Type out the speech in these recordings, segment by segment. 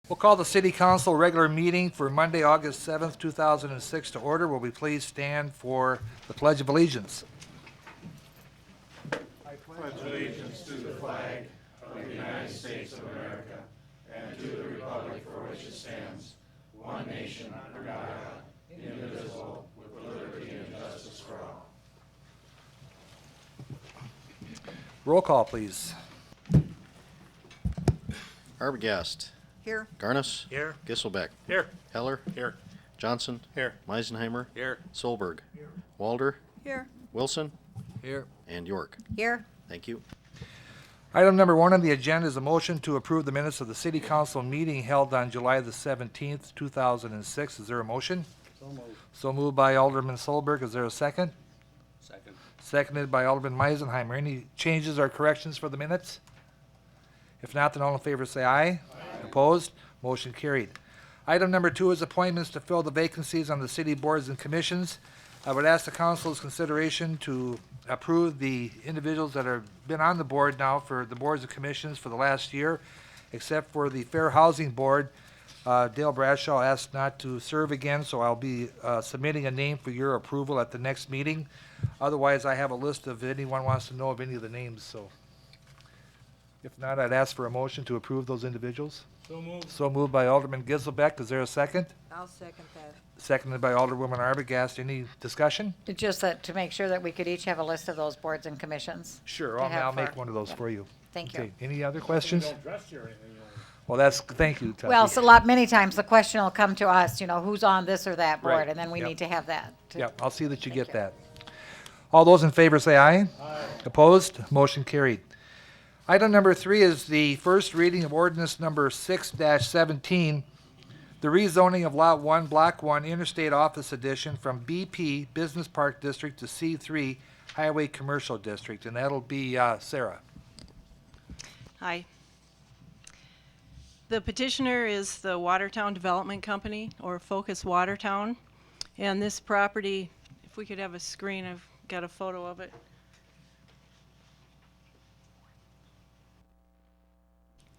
We'll call the City Council regular meeting for Monday, August 7th, 2006 to order. Will we please stand for the Pledge of Allegiance? Roll call, please. Arbogast. Here. Garnis. Here. Gisselbeck. Here. Heller. Here. Johnson. Here. Meisenheimer. Here. Solberg. Walder. Here. Wilson. Here. And York. Here. Thank you. Item number 1 on the agenda is a motion to approve the minutes of the City Council meeting held on July the 17th, 2006. Is there a motion? So moved. So moved by Alderman Solberg. Is there a second? Second. Seconded by Alderman Meisenheimer. Any changes or corrections for the minutes? If not, then all in favor say aye. Aye. Opposed? Motion carried. Item number 2 is appointments to fill the vacancies on the city boards and commissions. I would ask the council's consideration to approve the individuals that have been on the board now for the boards and commissions for the last year, except for the Fair Housing Board. Dale Bradshaw asked not to serve again, so I'll be submitting a name for your approval at the next meeting. Otherwise, I have a list of anyone wants to know of any of the names, so. If not, I'd ask for a motion to approve those individuals. So moved. So moved by Alderman Gisselbeck. Is there a second? I'll second that. Seconded by Alderwoman Arbogast. Any discussion? It's just that to make sure that we could each have a list of those boards and commissions. Sure, To I'll have make for- one of those yeah. for you. Thank you. Okay, any other questions? Don't dress you or anything. Well, thank you, Tucky. Well, many times the question will come to us, who's on this or that Right, board, and then we yep. need to have that. Yep, I'll see that you Thank get you. that. All those in favor say aye. Aye. Opposed? Motion carried. Item number 3 is the first reading of ordinance number 6-17, the rezoning of Lot 1, Block 1, Interstate Office Edition from BP Business Park District to C3 Highway Commercial District, and that'll be Sarah. Hi. The petitioner is the Watertown Development Company, or Focus Watertown. And this property, if we could have a screen, I've got a photo of it.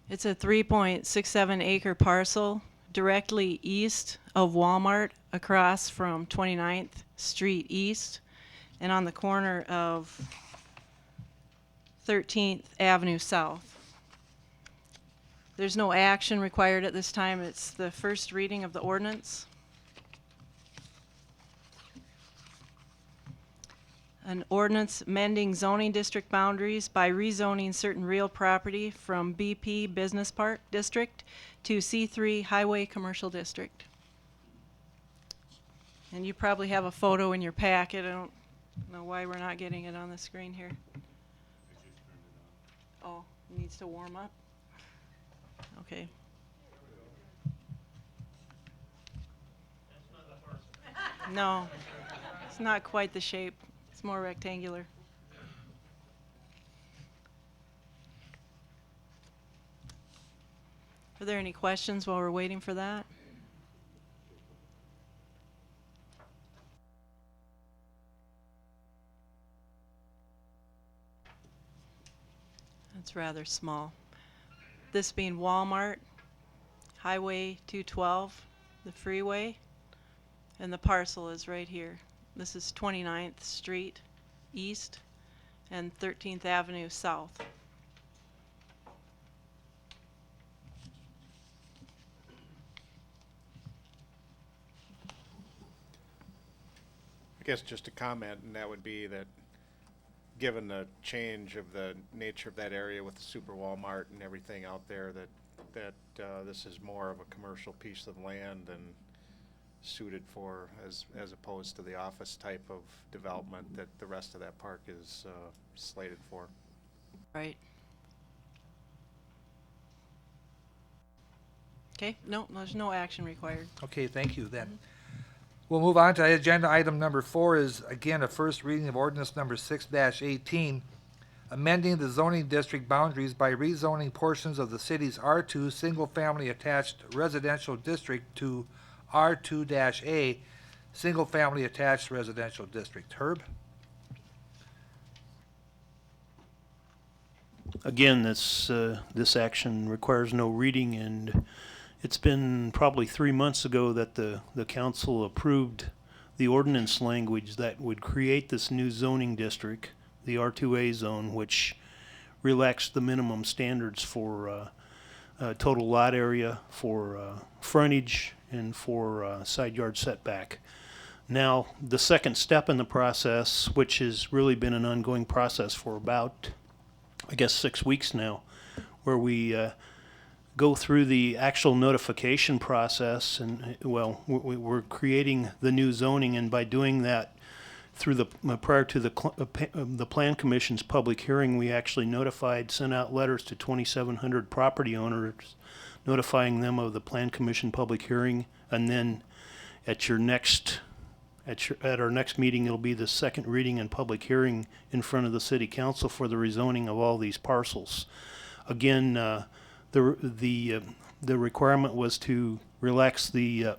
It's a 3.67 acre parcel directly east of Walmart, across from 29th Street East, and on the corner of 13th Avenue South. There's no action required at this time. It's the first reading of the ordinance. An ordinance amending zoning district boundaries by rezoning certain real property from BP Business Park District to C3 Highway Commercial District. And you probably have a photo in your packet. I don't know why we're not getting it on the screen here. Oh, it needs to warm up? Okay. No, it's not quite the shape. It's more rectangular. Are there any questions while we're waiting for that? That's rather small. This being Walmart, Highway 212, the freeway, and the parcel is right here. This is 29th Street East and 13th Avenue South. I guess just a comment, and that would be that given the change of the nature of that area with the Super Walmart and everything out there, that this is more of a commercial piece of land and suited for, as opposed to the office type of development that the rest of that park is slated for. Right. Okay, no, there's no action required. Okay, thank you then. We'll move on to agenda item number 4 is, again, a first reading of ordinance number 6-18, amending the zoning district boundaries by rezoning portions of the city's R2 single-family attached residential district to R2-A single-family attached residential district. Herb? Again, this action requires no reading and It's been probably 3 months ago that the council approved the ordinance language that would create this new zoning district, the R2A zone, which relaxed the minimum standards for total lot area, for frontage, and for side yard setback. Now, the second step in the process, which has really been an ongoing process for about, I guess, 6 weeks now, where we go through the actual notification process, and well, we're creating the new zoning, and by doing that, through the prior to the Plan Commission's public hearing, we actually sent out letters to 2,700 property owners, notifying them of the Plan Commission public hearing, and then at our next meeting, it'll be the second reading and public hearing in front of the City Council for the rezoning of all these parcels. Again, the requirement was to relax the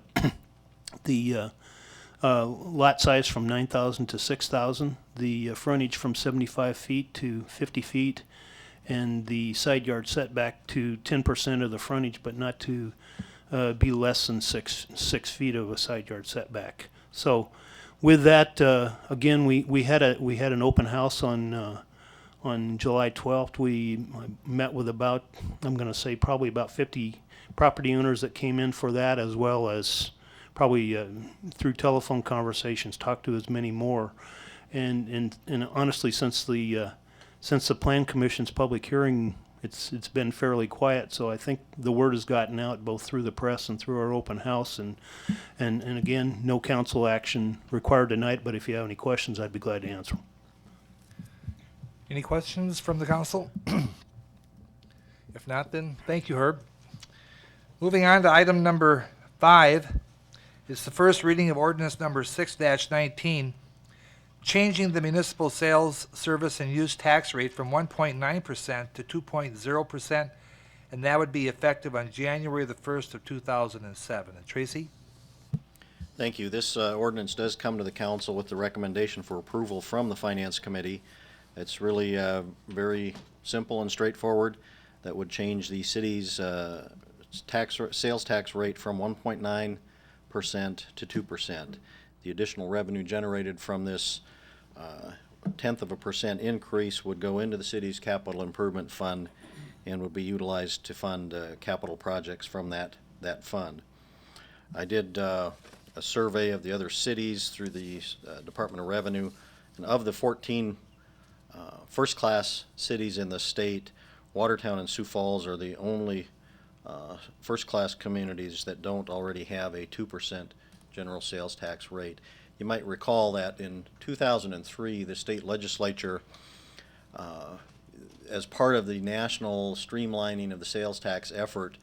lot size from 9,000 to 6,000, the frontage from 75 feet to 50 feet, and the side yard setback to 10% of the frontage, but not to be less than 6 feet of a side yard setback. So, with that, again, we had an open house on July 12th. We met with about, I'm going to say probably about 50 property owners that came in for that, as well as probably through telephone conversations, talked to as many more. And honestly, since the Plan Commission's public hearing, it's been fairly quiet. So I think the word has gotten out both through the press and through our open house. And again, no council action required tonight. But if you have any questions, I'd be glad to answer them. Any questions from the council? If not, then thank you, Herb. Moving on to item number 5 is the first reading of ordinance number 6-19, changing the municipal sales, service, and use tax rate from 1.9% to 2.0%, and that would be effective on January the 1st of 2007. And Tracy? Thank you. This ordinance does come to the council with the recommendation for approval from the Finance Committee. It's really very simple and straightforward. That would change the city's sales tax rate from 1.9% to 2%. The additional revenue generated from this 0.1% increase would go into the city's capital improvement fund and would be utilized to fund capital projects from that fund. I did a survey of the other cities through the Department of Revenue, and of the 14 first-class cities in the state, Watertown and Sioux Falls are the only first-class communities that don't already have a 2% general sales tax rate. You might recall that in 2003, the state legislature, as part of the national streamlining of the sales tax effort,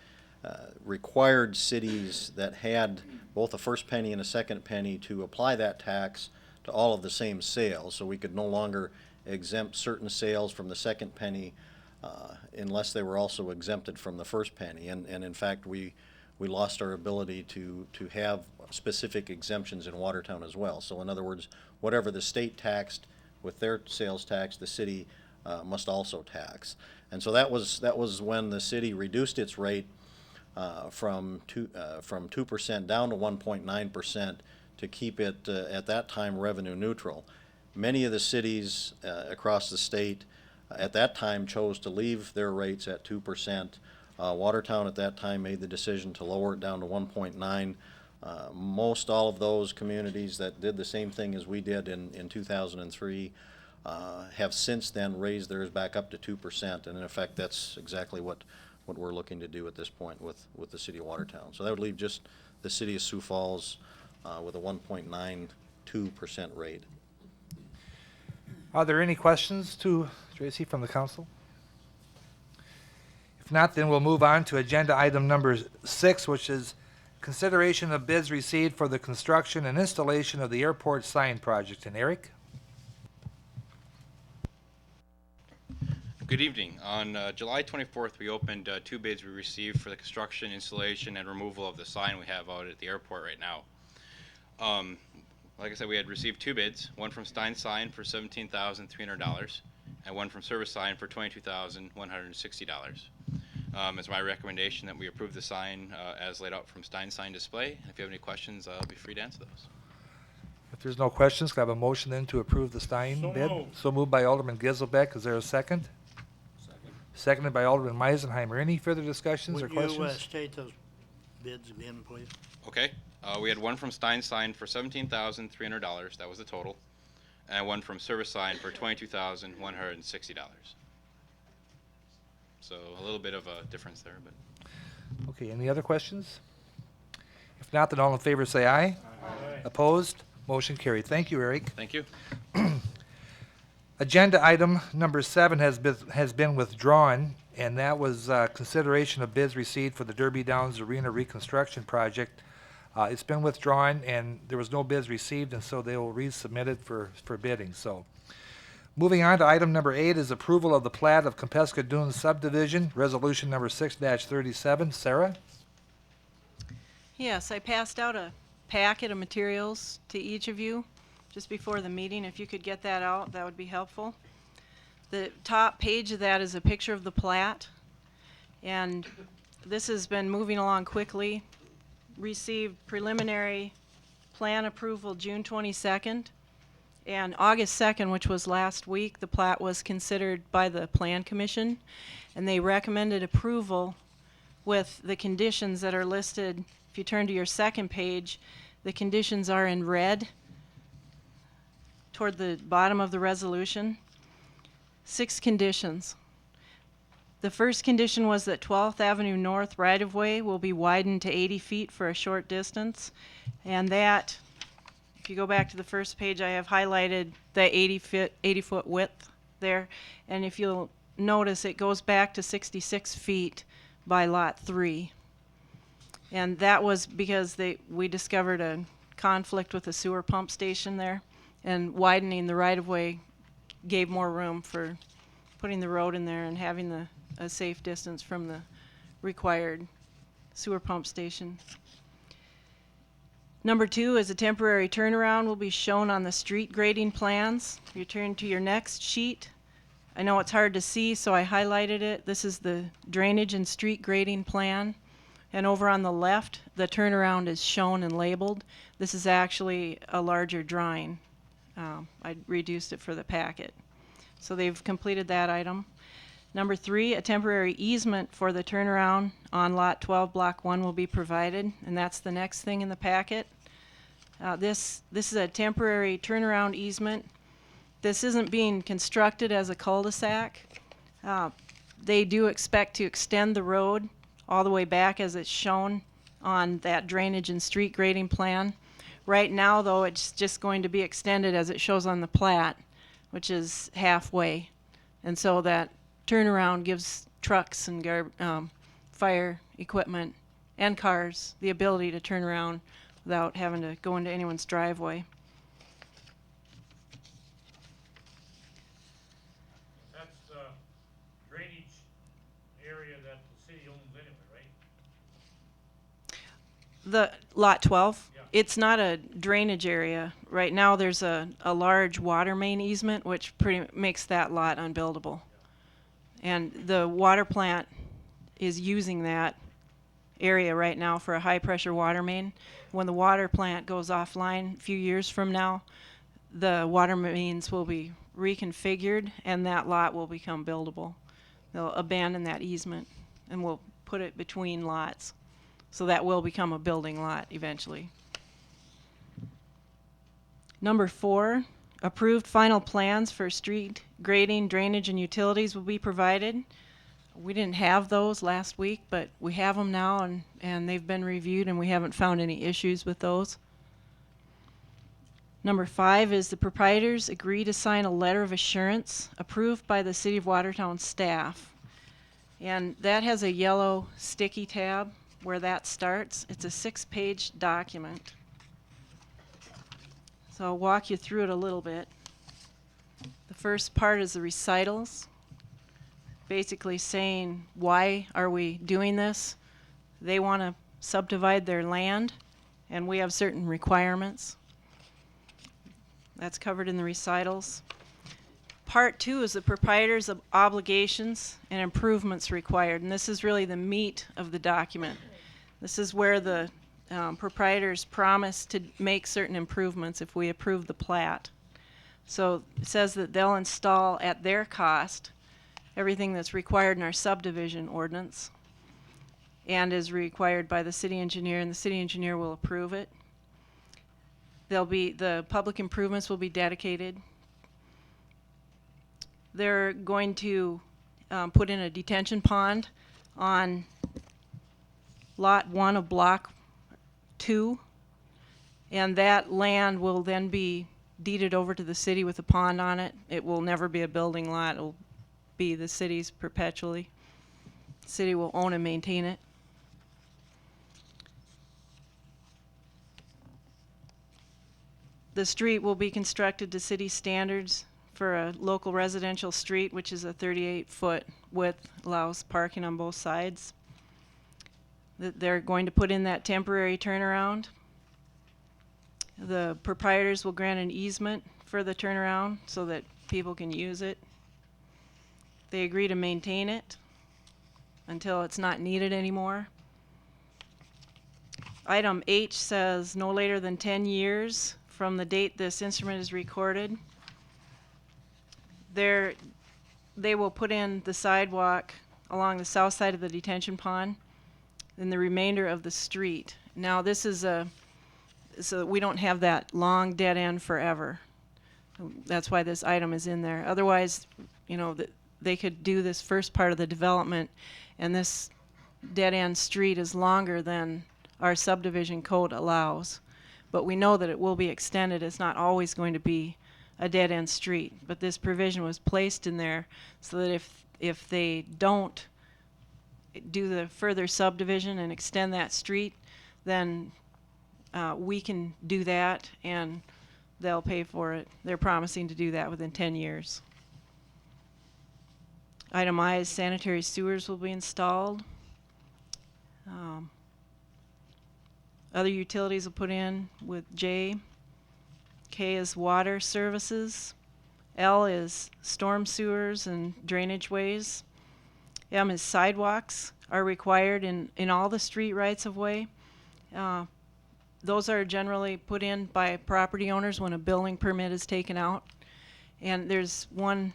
required cities that had both a first penny and a second penny to apply that tax to all of the same sales, so we could no longer exempt certain sales from the second penny unless they were also exempted from the first penny. And in fact, we lost our ability to have specific exemptions in Watertown as well. So in other words, whatever the state taxed with their sales tax, the city must also tax. And so that was when the city reduced its rate from 2% down to 1.9% to keep it at that time revenue neutral. Many of the cities across the state at that time chose to leave their rates at 2%. Watertown at that time made the decision to lower it down to 1.9. Most all of those communities that did the same thing as we did in 2003 have since then raised theirs back up to 2%, and in effect that's exactly what we're looking to do at this point with the city of Watertown. So that would leave just the city of Sioux Falls with a 1.92% rate. Are there any questions to Tracy from the council? If not, then we'll move on to agenda item number 6, which is consideration of bids received for the construction and installation of the airport sign project. And Eric? Good evening. On July 24th, we opened 2 bids we received for the construction, installation, and removal of the sign we have out at the airport right now. Like I said, we had received 2 bids, one from Stein Sign for $17,300 and one from Service Sign for $22,160. It's my recommendation that we approve the sign as laid out from Stein Sign Display. And if you have any questions, I'll be free to answer those. If there's no questions, can I have a motion then to approve the Stein bid? So moved by Alderman Giselbeck. Is there a second? Second. Seconded by Alderman Meisenheimer. Any further discussions or Would you questions? state those bids again, please? Okay, we had one from Stein Sign for $17,300. That was the total. And one from Service Sign for $22,160. So a little bit of a difference there, but. Okay, any other questions? If not, then all in favor say aye. Aye. Opposed? Motion carried. Thank you, Eric. Thank you. Agenda item number 7 has been withdrawn, and that was consideration of bids received for the Derby Downs Arena reconstruction project. It's been withdrawn, and there was no bids received, and so they will resubmit it for bidding. So, moving on to item number 8 is approval of the plat of Compesca Dunes subdivision, resolution number 6-37. Sarah? Yes, I passed out a packet of materials to each of you just before the meeting. If you could get that out, that would be helpful. The top page of that is a picture of the plat, and this has been moving along quickly. Received preliminary plan approval June 22nd, and August 2nd, which was last week, the plat was considered by the Plan Commission, and they recommended approval with the conditions that are listed. If you turn to your second page, the conditions are in red toward the bottom of the resolution. 6 conditions. The first condition was that 12th Avenue North right-of-way will be widened to 80 feet for a short distance. And that, if you go back to the first page, I have highlighted the 80-foot width there. And if you'll notice, it goes back to 66 feet by Lot 3. And that was because we discovered a conflict with the sewer pump station there, and widening the right-of-way gave more room for putting the road in there and having a safe distance from the required sewer pump station. Number 2 is a temporary turnaround will be shown on the street grading plans. If you turn to your next sheet, I know it's hard to see, so I highlighted it. This is the drainage and street grading plan. And over on the left, the turnaround is shown and labeled. This is actually a larger drawing. I reduced it for the packet. So they've completed that item. Number 3, a temporary easement for the turnaround on Lot 12, Block 1 will be provided, and that's the next thing in the packet. This is a temporary turnaround easement. This isn't being constructed as a cul-de-sac. They do expect to extend the road all the way back as it's shown on that drainage and street grading plan. Right now, though, it's just going to be extended as it shows on the plat, which is halfway. And so that turnaround gives trucks and fire equipment and cars the ability to turn around without having to go into anyone's driveway. That's the drainage area that the city owns anyway, right? The Lot 12? Yeah. It's not a drainage area. Right now there's a large water main easement which pretty makes that lot unbuildable. And the water plant is using that area right now for a high pressure water main. When the water plant goes offline a few years from now, the water mains will be reconfigured and that lot will become buildable. They'll abandon that easement and we'll put it between lots. So that will become a building lot eventually. Number 4, approved final plans for street grading, drainage, and utilities will be provided. We didn't have those last week, but we have them now, and they've been reviewed, and we haven't found any issues with those. Number 5 is the proprietors agree to sign a letter of assurance approved by the City of Watertown staff. And that has a yellow sticky tab where that starts. It's a 6-page document. So I'll walk you through it a little bit. The first part is the recitals, basically saying why are we doing this. They want to subdivide their land and we have certain requirements. That's covered in the recitals. Part 2 is the proprietor's obligations and improvements required, and this is really the meat of the document. This is where the proprietors promise to make certain improvements if we approve the plat. So it says that they'll install at their cost everything that's required in our subdivision ordinance and is required by the city engineer, and the city engineer will approve it. The public improvements will be dedicated. They're going to put in a detention pond on lot 1 of block 2, and that land will then be deeded over to the city with a pond on it. It will never be a building lot. It will be the city's perpetually. The city will own and maintain it. The street will be constructed to city standards for a local residential street, which is a 38-foot width, allows parking on both sides. They're going to put in that temporary turnaround. The proprietors will grant an easement for the turnaround so that people can use it. They agree to maintain it until it's not needed anymore. Item H says no later than 10 years from the date this instrument is recorded. They will put in the sidewalk along the south side of the detention pond and the remainder of the street. Now this is so that we don't have that long dead end forever. That's why this item is in there. Otherwise, you know, they could do this first part of the development and this dead end street is longer than our subdivision code allows. But we know that it will be extended. It's not always going to be a dead end street. But this provision was placed in there so that if they don't do the further subdivision and extend that street, then we can do that and they'll pay for it. They're promising to do that within 10 years. Item I is sanitary sewers will be installed. Other utilities will put in with J. K is water services. L is storm sewers and drainage ways. M is sidewalks are required in all the street rights of way. Those are generally put in by property owners when a building permit is taken out. And there's one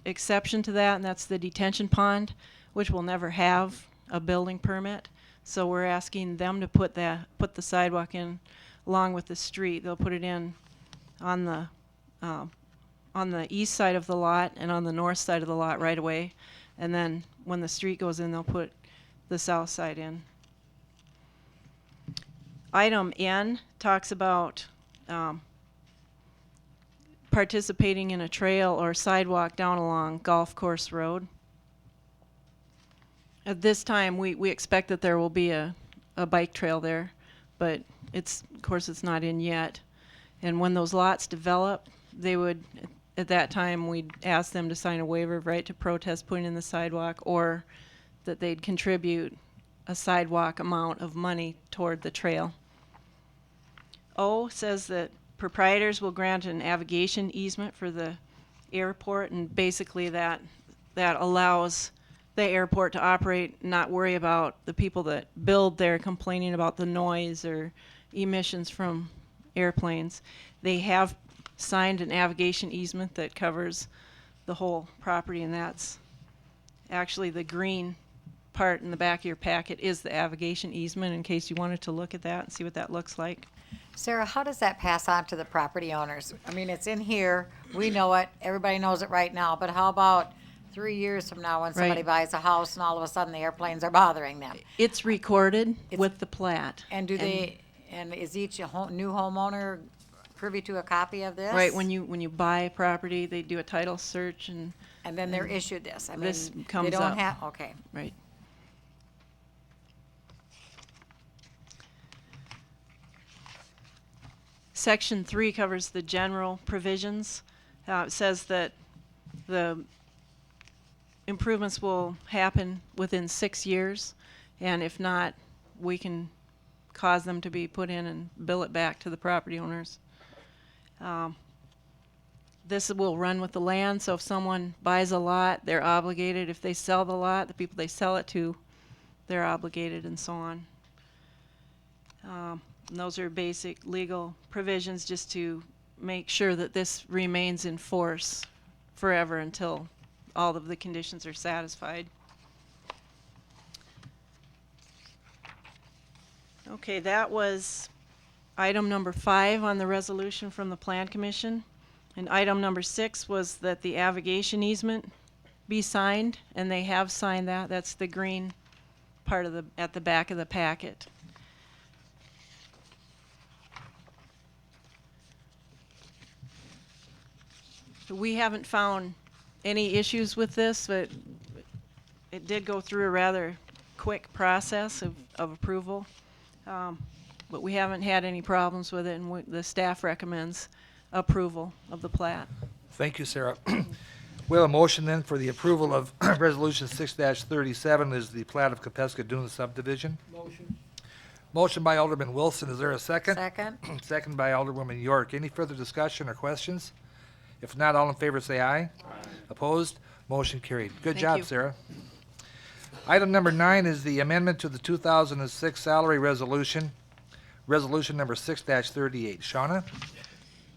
exception to that, and that's the detention pond, which will never have a building permit. So we're asking them to put the sidewalk in along with the street. They'll put it in on the east side of the lot and on the north side of the lot right away. And then when the street goes in, they'll put the south side in. Item N talks about participating in a trail or sidewalk down along Golf Course Road. At this time, we expect that there will be a bike trail there, but of course it's not in yet. And when those lots develop, they would, at that time, we'd ask them to sign a waiver of right to protest putting in the sidewalk, or that they'd contribute a sidewalk amount of money toward the trail. O says that proprietors will grant an navigation easement for the airport, and basically that allows the airport to operate, not worry about the people that build there complaining about the noise or emissions from airplanes. They have signed a navigation easement that covers the whole property, and that's actually the green part in the back of your packet is the navigation easement, in case you wanted to look at that and see what that looks like. Sarah, how does that pass on to the property owners? I mean, it's in here, we know it, everybody knows it right now, but how about 3 years from now when somebody Right. buys a house and all of a sudden the airplanes are bothering them? It's recorded with the plat. And is each new homeowner privy to a copy of this? Right, when you buy a property, they do a title search and And then they're issued this? I mean, This they comes don't up. have, okay. right. Section 3 covers the general provisions. It says that the improvements will happen within 6 years, and if not, we can cause them to be put in and bill it back to the property owners. this will run with the land, so if someone buys a lot, they're obligated. If they sell the lot, the people they sell it to, they're obligated, and so on. And those are basic legal provisions just to make sure that this remains in force forever until all of the conditions are satisfied. Okay, that was item number 5 on the resolution from the Plan Commission. And item number 6 was that the avigation easement be signed, and they have signed that. That's the green part of at the back of the packet. We haven't found any issues with this, but it did go through a rather quick process of approval. But we haven't had any problems with it, and the staff recommends approval of the plat. Thank you, Sarah. We have a motion then for the approval of Resolution 6-37 is the plat of Kapeska Dunes subdivision. Motion. Motion by Alderman Wilson. Is there a second? Second? Second by Alderwoman York. Any further discussion or questions? If not, all in favor say aye. Aye. Opposed? Motion carried. Good Thank job, you. Sarah. Item number 9 is the amendment to the 2006 salary resolution, resolution number 6-38. Shauna?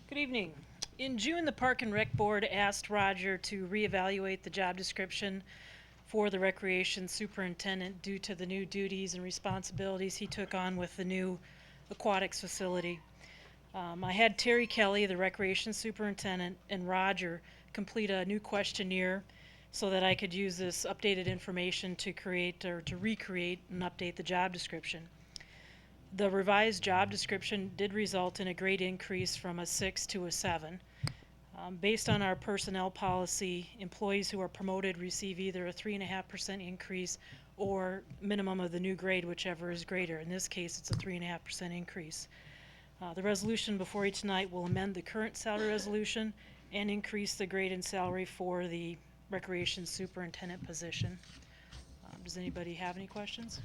Good evening. In June, the Park and Rec Board asked Roger to reevaluate the job description for the recreation superintendent due to the new duties and responsibilities he took on with the new aquatics facility. I had Terry Kelly, the recreation superintendent, and Roger complete a new questionnaire so that I could use this updated information to create or to recreate and update the job description. The revised job description did result in a grade increase from a 6 to a 7. Based on our personnel policy, employees who are promoted receive either a 3.5% increase or minimum of the new grade, whichever is greater. In this case, it's a 3.5% increase. The resolution before you tonight will amend the current salary resolution and increase the grade and salary for the recreation superintendent position. Does anybody have any questions?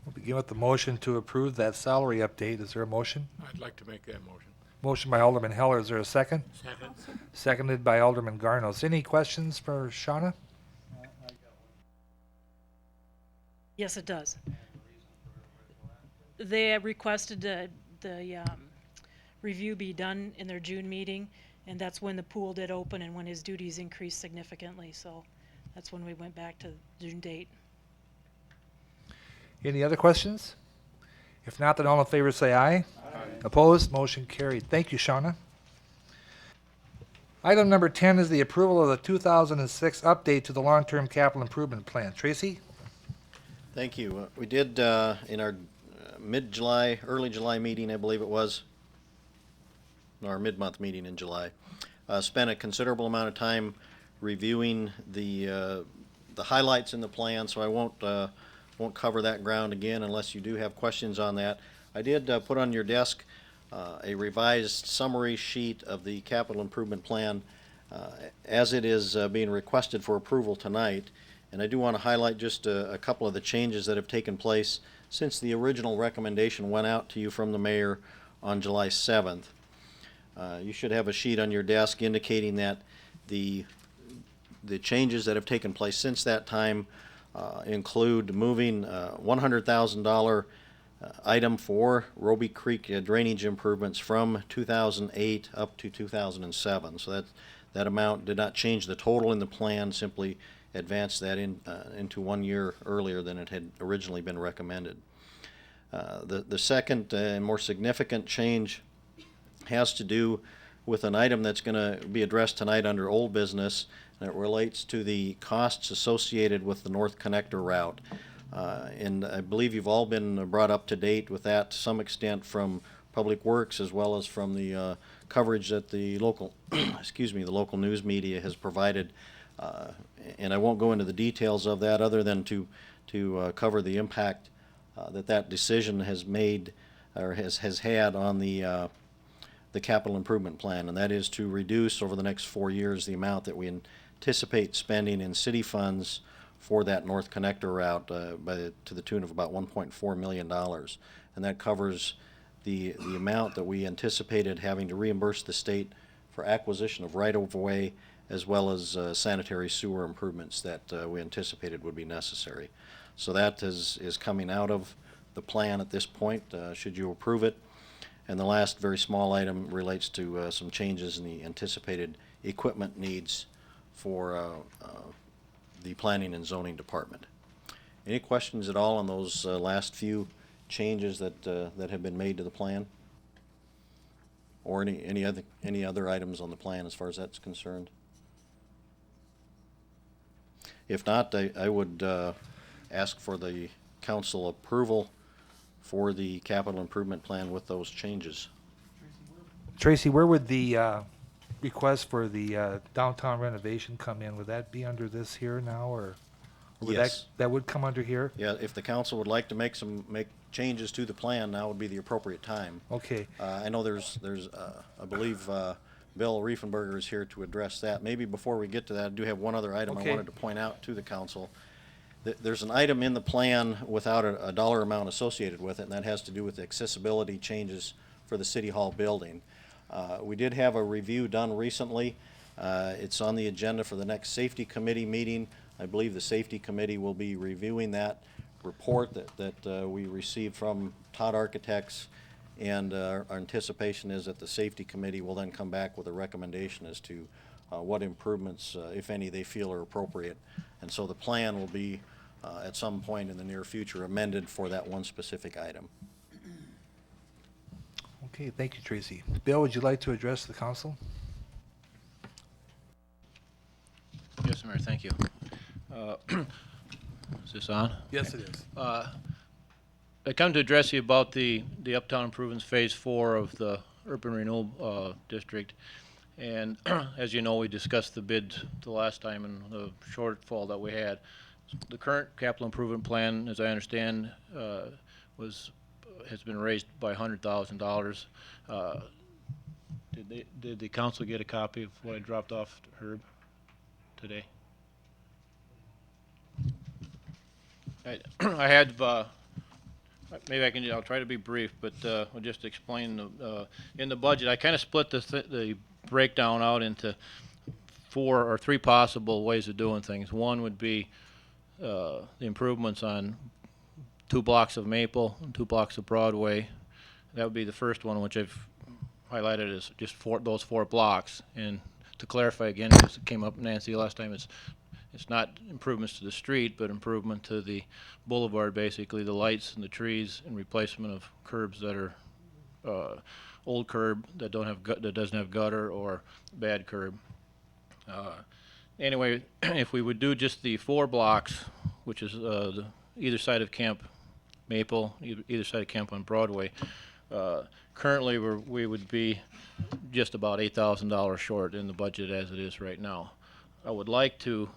We'll begin with the motion to approve that salary update. Is there a motion? I'd like to make that motion. Motion by Alderman Heller. Is there a second? Second. Seconded by Alderman Garnos. Any questions for Shauna? Yes, it does. They have requested the review be done in their June meeting, and that's when the pool did open and when his duties increased significantly. So that's when we went back to June date. Any other questions? If not, then all in favor say aye. Aye. Opposed? Motion carried. Thank you, Shauna. Item number 10 is the approval of the 2006 update to the long-term capital improvement plan. Tracy? Thank you. We did, in our mid-July, early July meeting, I believe it was, our mid-month meeting in July, spent a considerable amount of time reviewing the highlights in the plan, so I won't cover that ground again unless you do have questions on that. I did put on your desk a revised summary sheet of the capital improvement plan as it is being requested for approval tonight. And I do want to highlight just a couple of the changes that have taken place since the original recommendation went out to you from the mayor on July 7th. You should have a sheet on your desk indicating that the changes that have taken place since that time include moving $100,000 item for Roby Creek drainage improvements from 2008 up to 2007. So that amount did not change the total in the plan, simply advanced that into 1 year earlier than it had originally been recommended. The second and more significant change has to do with an item that's going to be addressed tonight under old business, and it relates to the costs associated with the North Connector route. And I believe you've all been brought up to date with that to some extent from Public Works as well as from the coverage that the local, the local news media has provided. And I won't go into the details of that other than to cover the impact that decision has made or has had on the capital improvement plan, and that is to reduce over the next 4 years the amount that we anticipate spending in city funds for that North Connector route to the tune of about $1.4 million. And that covers the amount that we anticipated having to reimburse the state for acquisition of right-of-way as well as sanitary sewer improvements that we anticipated would be necessary. So that is coming out of the plan at this point, should you approve it. And the last very small item relates to some changes in the anticipated equipment needs for the Planning and Zoning Department. Any questions at all on those last few changes that have been made to the plan? Or any other items on the plan as far as that's concerned? If not, I would ask for the council approval for the capital improvement plan with those changes. Tracy, where would the request for the downtown renovation come in? Would that be under this here now, or would Yes. that would come under here? Yeah, if the council would like to make changes to the plan, now would be the appropriate time. Okay. I know there's I believe Bill Riefenberger is here to address that. Maybe before we get to that, I do have one other item I Okay. wanted to point out to the council. There's an item in the plan without a dollar amount associated with it, and that has to do with the accessibility changes for the City Hall building. We did have a review done recently. It's on the agenda for the next Safety Committee meeting. I believe the Safety Committee will be reviewing that report that we received from Todd Architects, and our anticipation is that the Safety Committee will then come back with a recommendation as to what improvements, if any, they feel are appropriate. And so the plan will be, at some point in the near future, amended for that one specific item. Okay, thank you, Tracy. Bill, would you like to address the council? Yes, Mayor, thank you. Is this on? Yes, it is. I come to address you about the Uptown Improvements Phase 4 of the Urban Renewal District. And as you know, we discussed the bids the last time and the shortfall that we had. The current capital improvement plan, as I understand, has been raised by $100,000. Did the council get a copy of what I dropped off to Herb today? I had, maybe I'll try to be brief, but I'll just explain. In the budget, I kind of split the breakdown out into three possible ways of doing things. One would be the improvements on 2 blocks of Maple and 2 blocks of Broadway. That would be the first one, which I've highlighted as just those 4 blocks. And to clarify again, because it came up, Nancy, last time, it's not improvements to the street, but improvement to the boulevard, basically the lights and the trees, and replacement of curbs that are old curb that doesn't have gutter, or bad curb. Anyway, if we would do just the 4 blocks, which is either side of Camp Maple, either side of Camp on Broadway, currently we would be just about $8,000 short in the budget as it is right now. I would like to,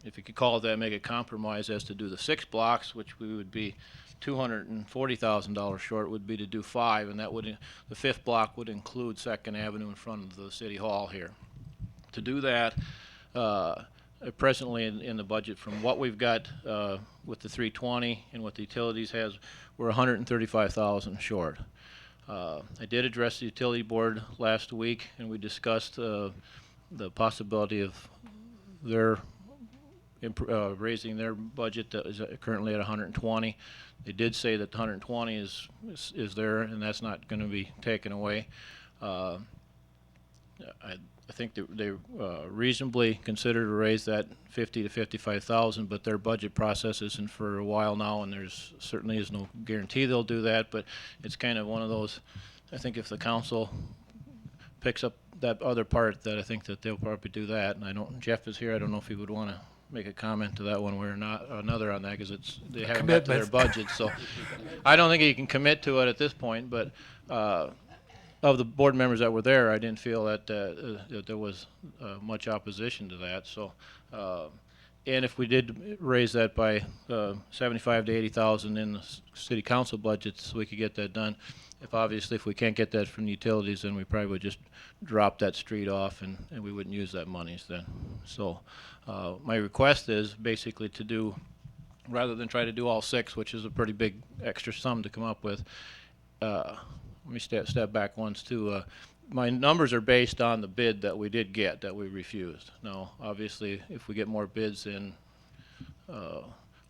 if you could call it that, make a compromise as to do the 6 blocks, which we would be $240,000 short, would be to do 5, and that would, the 5th block would include 2nd Avenue in front of the City Hall here. To do that, presently in the budget, from what we've got with the 320 and what the utilities has, we're $135,000 short. I did address the utility board last week, and we discussed the possibility of their raising their budget that is currently at 120. They did say that 120 is there, and that's not going to be taken away. I think they reasonably considered to raise that 50 to 55,000, but their budget process isn't for a while now, and there's certainly is no guarantee they'll do that. But it's kind of one of those. I think if the council picks up that other part, that I think that they'll probably do that. And I don't. Jeff is here. I don't know if he would want to make a comment to that one way or not another on that, because they haven't got to their budget. So I don't think he can commit to it at this point. But of the board members that were there, I didn't feel that that there was much opposition to that. So, and if we did raise that by 75 to 80,000 in the city council budgets, we could get that done. If we can't get that from the utilities, then we probably would just drop that street off, and we wouldn't use that monies then. So my request is basically to do, rather than try to do all 6, which is a pretty big extra sum to come up with, let me step back once too. my numbers are based on the bid that we did get, that we refused. Now, obviously, if we get more bids, then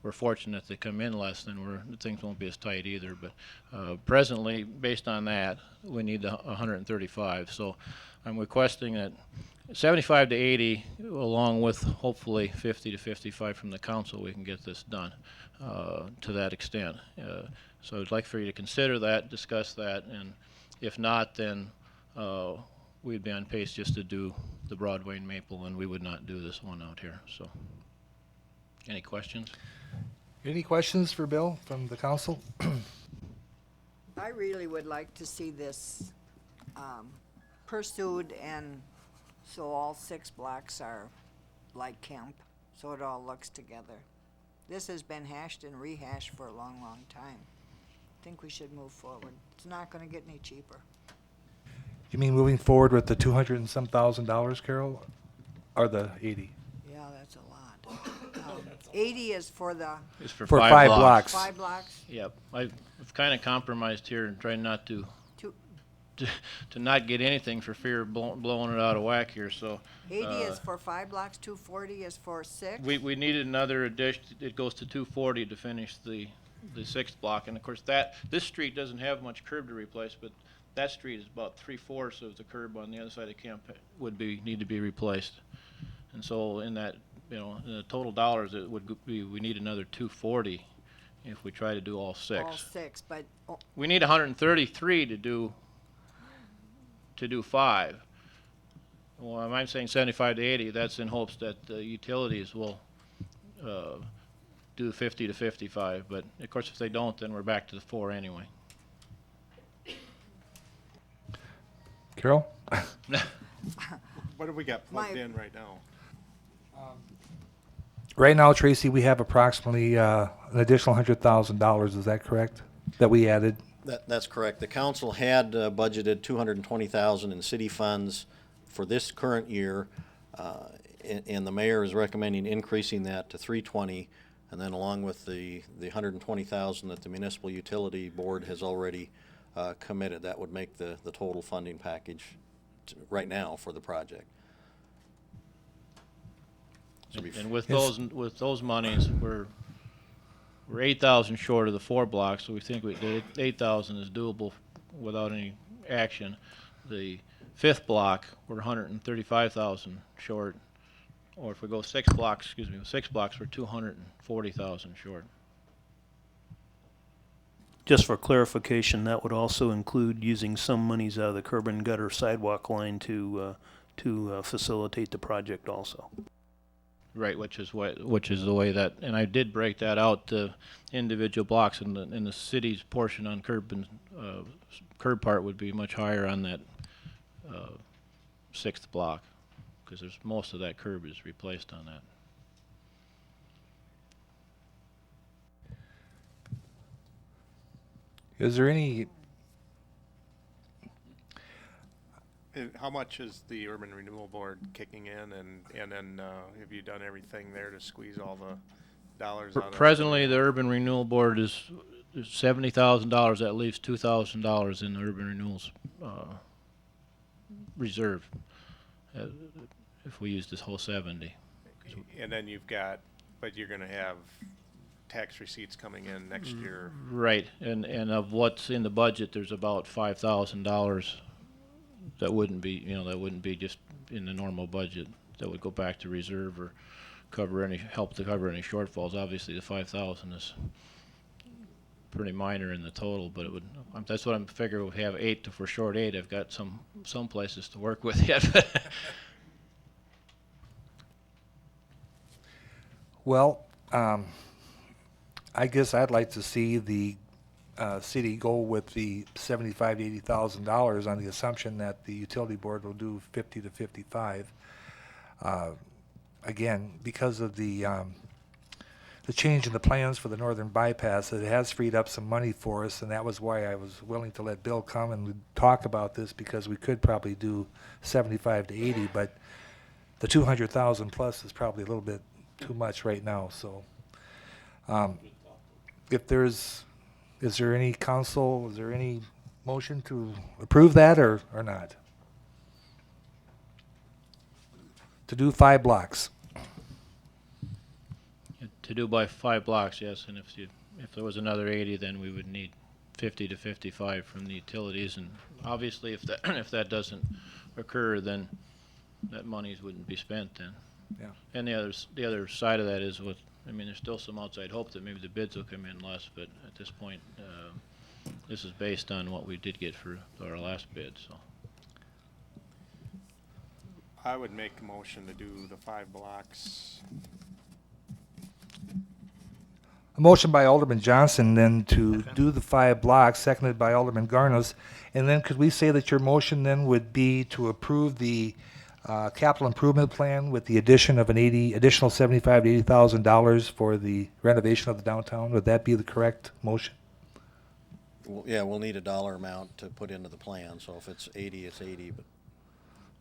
we're fortunate they come in less, then things won't be as tight either. But presently, based on that, we need the 135. So I'm requesting that 75 to 80, along with hopefully 50 to 55 from the council, we can get this done to that extent. So I'd like for you to consider that, discuss that, and if not, then we'd be on pace just to do the Broadway and Maple, and we would not do this one out here. So, any questions? Any questions for Bill from the council? I really would like to see this pursued, and so all 6 blocks are like Kemp, so it all looks together. This has been hashed and rehashed for a long, long time. I think we should move forward. It's not gonna get any cheaper. You mean moving forward with the 200 and some $1,000, Carol, or the 80? Yeah, that's a lot. 80 is for the It's for For 5 5 blocks. blocks. 5 blocks. Yep. I've kind of compromised here and trying not to Two- to not get anything for fear of blowing it out of whack here. So 80 is for 5 blocks, 240 is for 6. we needed another addition. It goes to 240 to finish the 6th block, and of course this street doesn't have much curb to replace, but that street is about 3/4 of the curb on the other side of Camp would need to be replaced. And so in that, in the total dollars, it would be, we need another 240 if we try to do all 6. All 6, but We need 133 to do 5. Well, I'm saying 75 to 80. That's in hopes that the utilities will do 50 to 55. But of course, if they don't, then we're back to the 4 anyway. Carol? What have we got plugged My- in right now? Right now, Tracy, we have approximately an additional $100,000. Is that correct? That we added? That's correct. The council had budgeted $220,000 in city funds for this current year, and the mayor is recommending increasing that to $320,000, and then along with the $120,000 that the municipal utility board has already committed, that would make the total funding package right now for the project. So And with Yes. those monies, we're 8,000 short of the 4 blocks, so we think the 8,000 is doable without any action. The 5th block, we're 135,000 short, or if we go 6 blocks, 6 blocks, we're 240,000 short. Just for clarification, that would also include using some monies out of the curb and gutter sidewalk line to facilitate the project also. Right, which is the way that, and I did break that out to individual blocks, and the city's portion on curb part would be much higher on that 6th block, because there's most of that curb is replaced on that. Is there any, And how much is the Urban Renewal Board kicking in, and then have you done everything there to squeeze all the dollars out of it? Presently, the Urban Renewal Board is $70,000. That leaves $2,000 in the Urban Renewals reserve if we use this whole 70. And then but you're gonna have tax receipts coming in next year. Right, and of what's in the budget, there's about $5,000 that wouldn't be just in the normal budget. That would go back to reserve or help to cover any shortfalls. Obviously, the 5,000 is pretty minor in the total, but it would. That's what I'm figuring. We have 8. If we're short 8, I've got some places to work with yet. well, I guess I'd like to see the city go with the $75,000 to $80,000 on the assumption that the utility board will do 50 to 55. Again, because of the change in the plans for the northern bypass, it has freed up some money for us, and that was why I was willing to let Bill come and talk about this, because we could probably do 75 to 80, but the 200,000 plus is probably a little bit too much right now. So, is there any motion to approve that or not? to do 5 blocks. To do by 5 blocks, yes, and if there was another 80, then we would need 50 to 55 from the utilities, and obviously if that, if that doesn't occur, then that monies wouldn't be spent then. Yeah. And the other side of that is there's still some outside hope that maybe the bids will come in less, but at this point, this is based on what we did get for our last bid, so. I would make a motion to do the 5 blocks. A motion by Alderman Johnson then to do the 5 blocks, seconded by Alderman Garnos. And then could we say that your motion then would be to approve the capital improvement plan with the addition of additional $75,000 to $80,000 for the renovation of the downtown? Would that be the correct motion? Yeah, we'll need a dollar amount to put into the plan, so if it's 80, it's 80, but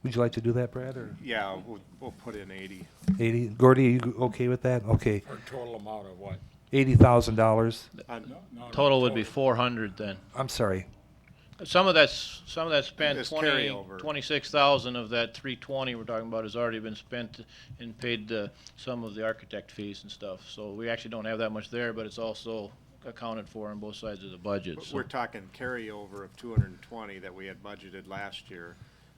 Would you like to do that, Brad, or Yeah, we'll put in 80. 80? Gordy, are you okay with that? Okay. For a total amount of what? $80,000. Total would be 400 then. I'm sorry. Some of that's spent. It's 20 carryover. 26,000 of that 320 we're talking about has already been spent and paid some of the architect fees and stuff. So we actually don't have that much there, but it's also accounted for on both sides of the budget. But So we're talking carryover of 220 that we had budgeted last year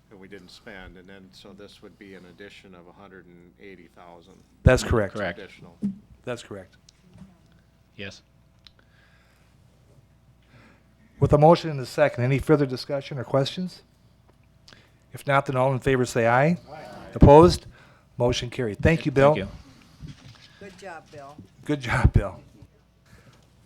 that we didn't spend, and then, so this would be an addition of 180,000. That's correct. Correct. Additional. That's correct. yes. With a motion and a second, any further discussion or questions? If not, then all in favor say aye. Opposed? Motion carried. Thank you, Bill. Thank you. Good job, Bill. Good job, Bill.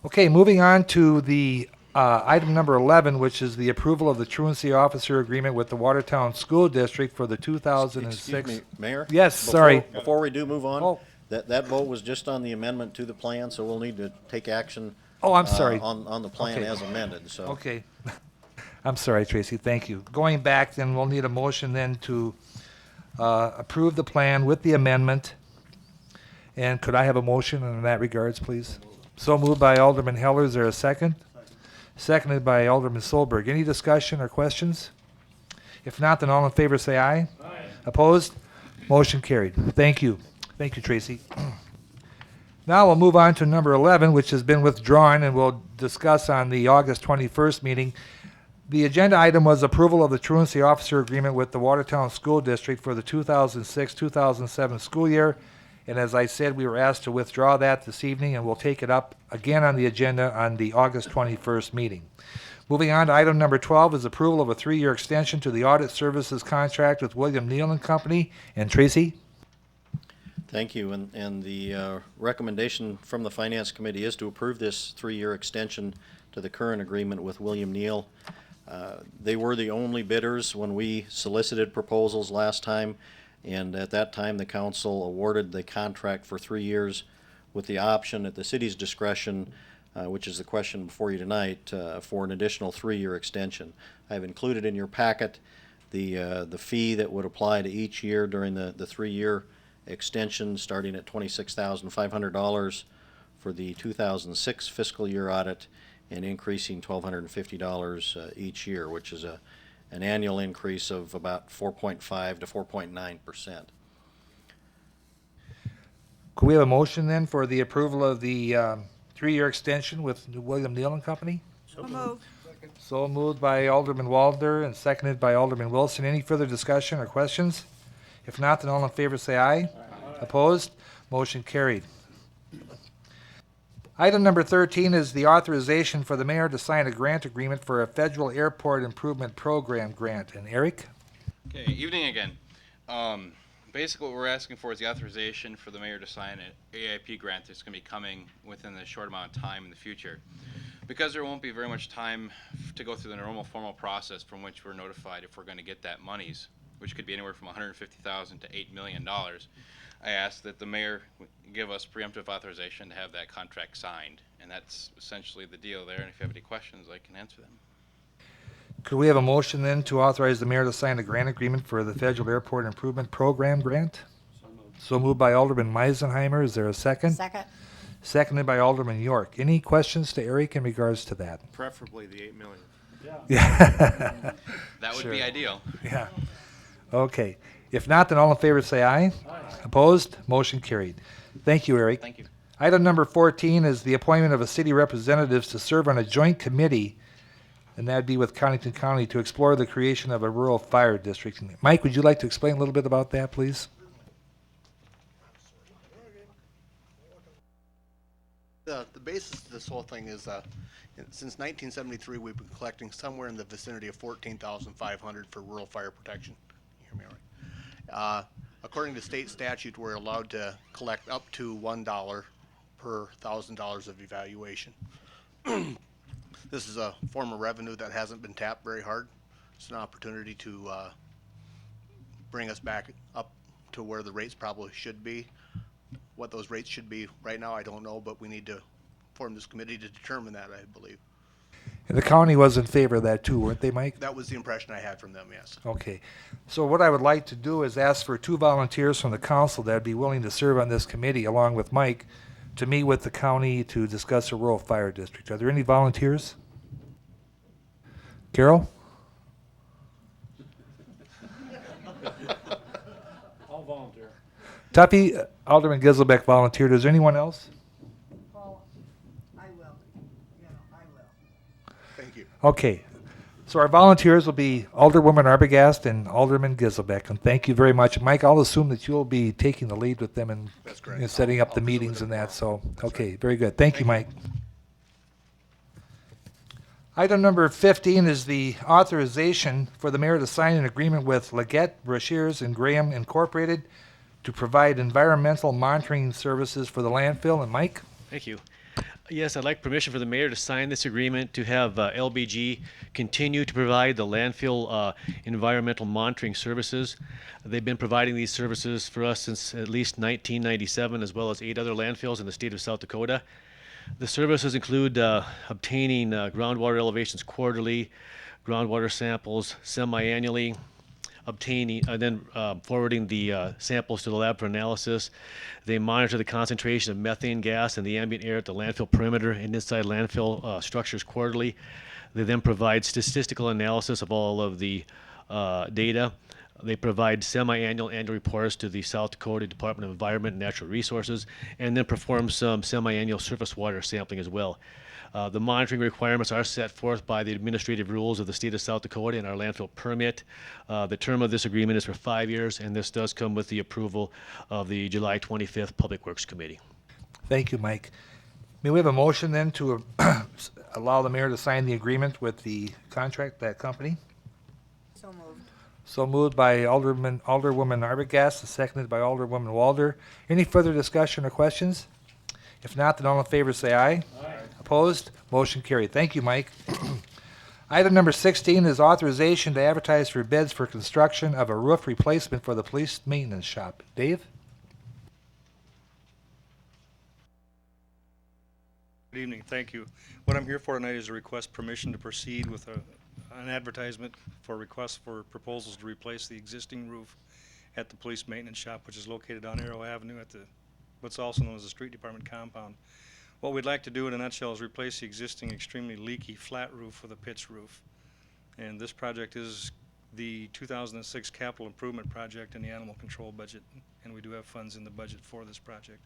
Okay, moving on to the item number 11, which is the approval of the truancy officer agreement with the Watertown School District for the 2006. Excuse me, Mayor? Yes, sorry. Before we do move on, Oh. that vote was just on the amendment to the plan, so we'll need to take action. Oh, I'm sorry. On the plan Okay. as amended, so. Okay. I'm sorry, Tracy, thank you. Going back, then we'll need a motion then to approve the plan with the amendment. And could I have a motion in that regards, please? So moved by Alderman Heller. Is there a second? Seconded by Alderman Solberg. Any discussion or questions? If not, then all in favor say aye. Aye. Opposed? Motion carried. Thank you. Thank you, Tracy. Now we'll move on to number 11, which has been withdrawn and we'll discuss on the August 21st meeting. The agenda item was approval of the truancy officer agreement with the Watertown School District for the 2006-2007 school year. And as I said, we were asked to withdraw that this evening, and we'll take it up again on the agenda on the August 21st meeting. Moving on to item number 12 is approval of a 3-year extension to the audit services contract with William Neal and Company. And Tracy? Thank you, and the recommendation from the Finance Committee is to approve this 3-year extension to the current agreement with William Neal. They were the only bidders when we solicited proposals last time, and at that time the council awarded the contract for 3 years with the option at the city's discretion, which is the question before you tonight, for an additional 3-year extension. I've included in your packet the fee that would apply to each year during the 3-year extension, starting at $26,500 for the 2006 fiscal year audit and increasing $1,250 each year, which is an annual increase of about 4.5 to 4.9%. Could we have a motion then for the approval of the 3-year extension with William Neal and Company? So moved. So moved by Alderman Waldner and seconded by Alderman Wilson. Any further discussion or questions? If not, then all in favor say aye. Aye. Opposed? Motion carried. Item number 13 is the authorization for the mayor to sign a grant agreement for a federal airport improvement program grant. And Eric? Okay, evening again. Basically what we're asking for is the authorization for the mayor to sign an AIP grant that's going to be coming within a short amount of time in the future. Because there won't be very much time to go through the normal formal process from which we're notified if we're going to get that monies, which could be anywhere from $150,000 to $8 million, I ask that the mayor give us preemptive authorization to have that contract signed. And that's essentially the deal there. And if you have any questions, I can answer them. Could we have a motion then to authorize the mayor to sign a grant agreement for the federal airport improvement program grant? So moved by Alderman Meisenheimer. Is there a second? Second. Seconded by Alderman York. Any questions to Eric in regards to that? Preferably the 8 million. Yeah. That would Sure. be ideal. Yeah. Okay. If not, then all in favor say aye. Opposed? Motion carried. Thank you, Eric. Thank you. Item number 14 is the appointment of a city representatives to serve on a joint committee, and that'd be with Connington County, to explore the creation of a rural fire district. Mike, would you like to explain a little bit about that, please? The basis of this whole thing is, since 1973, we've been collecting somewhere in the vicinity of 14,500 for rural fire protection. You hear me all right? According to state statute, we're allowed to collect up to $1 per $1,000 of evaluation. This is a form of revenue that hasn't been tapped very hard. It's an opportunity to bring us back up to where the rates probably should be. What those rates should be right now, I don't know, but we need to form this committee to determine that, I believe. And the county was in favor of that too, weren't they, Mike? That was the impression I had from them, yes. Okay. So what I would like to do is ask for 2 volunteers from the council that'd be willing to serve on this committee, along with Mike, to meet with the county to discuss a rural fire district. Are there any volunteers? Carol? I'll volunteer. Tuffy, Alderman Giselbeck volunteered. Is there anyone else? I will. I will. Thank you. Okay. So our volunteers will be Alderwoman Arbogast and Alderman Giselbeck, and thank you very much. Mike, I'll assume that you'll be taking the lead with them and That's correct. setting up I'll the visit with meetings them and that, tomorrow. so, okay, very good. Thank you, Mike. Item number 15 is the authorization for the mayor to sign an agreement with Leggett, Brashears, and Graham Incorporated to provide environmental monitoring services for the landfill. And Mike? Thank you. Yes, I'd like permission for the mayor to sign this agreement to have LBG continue to provide the landfill environmental monitoring services. They've been providing these services for us since at least 1997, as well as 8 other landfills in the state of South Dakota. The services include obtaining groundwater elevations quarterly, groundwater samples semi-annually, obtaining then forwarding the samples to the lab for analysis. They monitor the concentration of methane gas in the ambient air at the landfill perimeter and inside landfill structures quarterly. They then provide statistical analysis of all of the data. They provide semi-annual annual reports to the South Dakota Department of Environment and Natural Resources, and then perform some semi-annual surface water sampling as well. The monitoring requirements are set forth by the administrative rules of the state of South Dakota and our landfill permit. The term of this agreement is for 5 years, and this does come with the approval of the July 25th Public Works Committee. Thank you, Mike. May we have a motion then to allow the mayor to sign the agreement with the contract, that company? So moved. So moved by Alderwoman Arbogast, seconded by Alderwoman Walder. Any further discussion or questions? If not, then all in favor say aye. Aye. Opposed? Motion carried. Thank you, Mike. Item number 16 is authorization to advertise for bids for construction of a roof replacement for the police maintenance shop. Dave? Good evening, thank you. What I'm here for tonight is to request permission to proceed with an advertisement for requests for proposals to replace the existing roof at the police maintenance shop, which is located on Arrow Avenue at what's also known as the street department compound. What we'd like to do in a nutshell is replace the existing extremely leaky flat roof with a pitch roof. And this project is the 2006 capital improvement project in the animal control budget, and we do have funds in the budget for this project.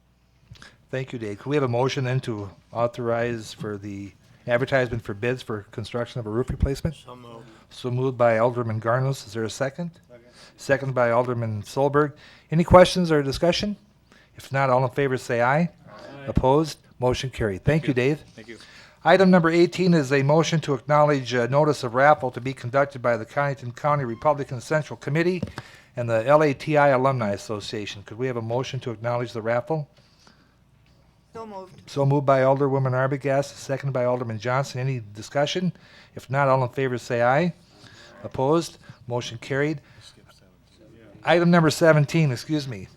Thank you, Dave. Could we have a motion then to authorize for the advertisement for bids for construction of a roof replacement? So moved. So moved by Alderman Garnos. Is there a second? Second by Alderman Solberg. Any questions or discussion? If not, all in favor say aye. Aye. Opposed? Motion carried. Thank you, Dave. Thank you. Item number 18 is a motion to acknowledge a notice of raffle to be conducted by the Connington County Republican Central Committee and the LATI Alumni Association. Could we have a motion to acknowledge the raffle? So moved. So moved by Alderwoman Arbogast, seconded by Alderman Johnson. Any discussion? If not, all in favor say aye. Opposed? Motion carried. Item number 17, excuse me.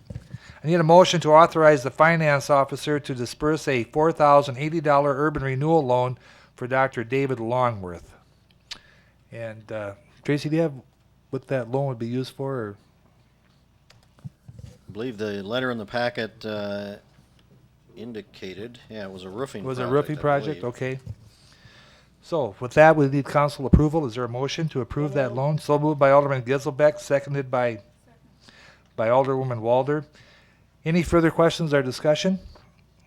I need a motion to authorize the finance officer to disperse a $4,080 urban renewal loan for Dr. David Longworth. And Tracy, do you have what that loan would be used for? Or? I believe the letter in the packet indicated, it was a roofing project. Was it a roofing I project? believe. Okay. So with that, we need council approval. Is there a motion to approve that loan? So moved by Alderman Giselbeck, seconded by by Alderwoman Walder. Any further questions or discussion?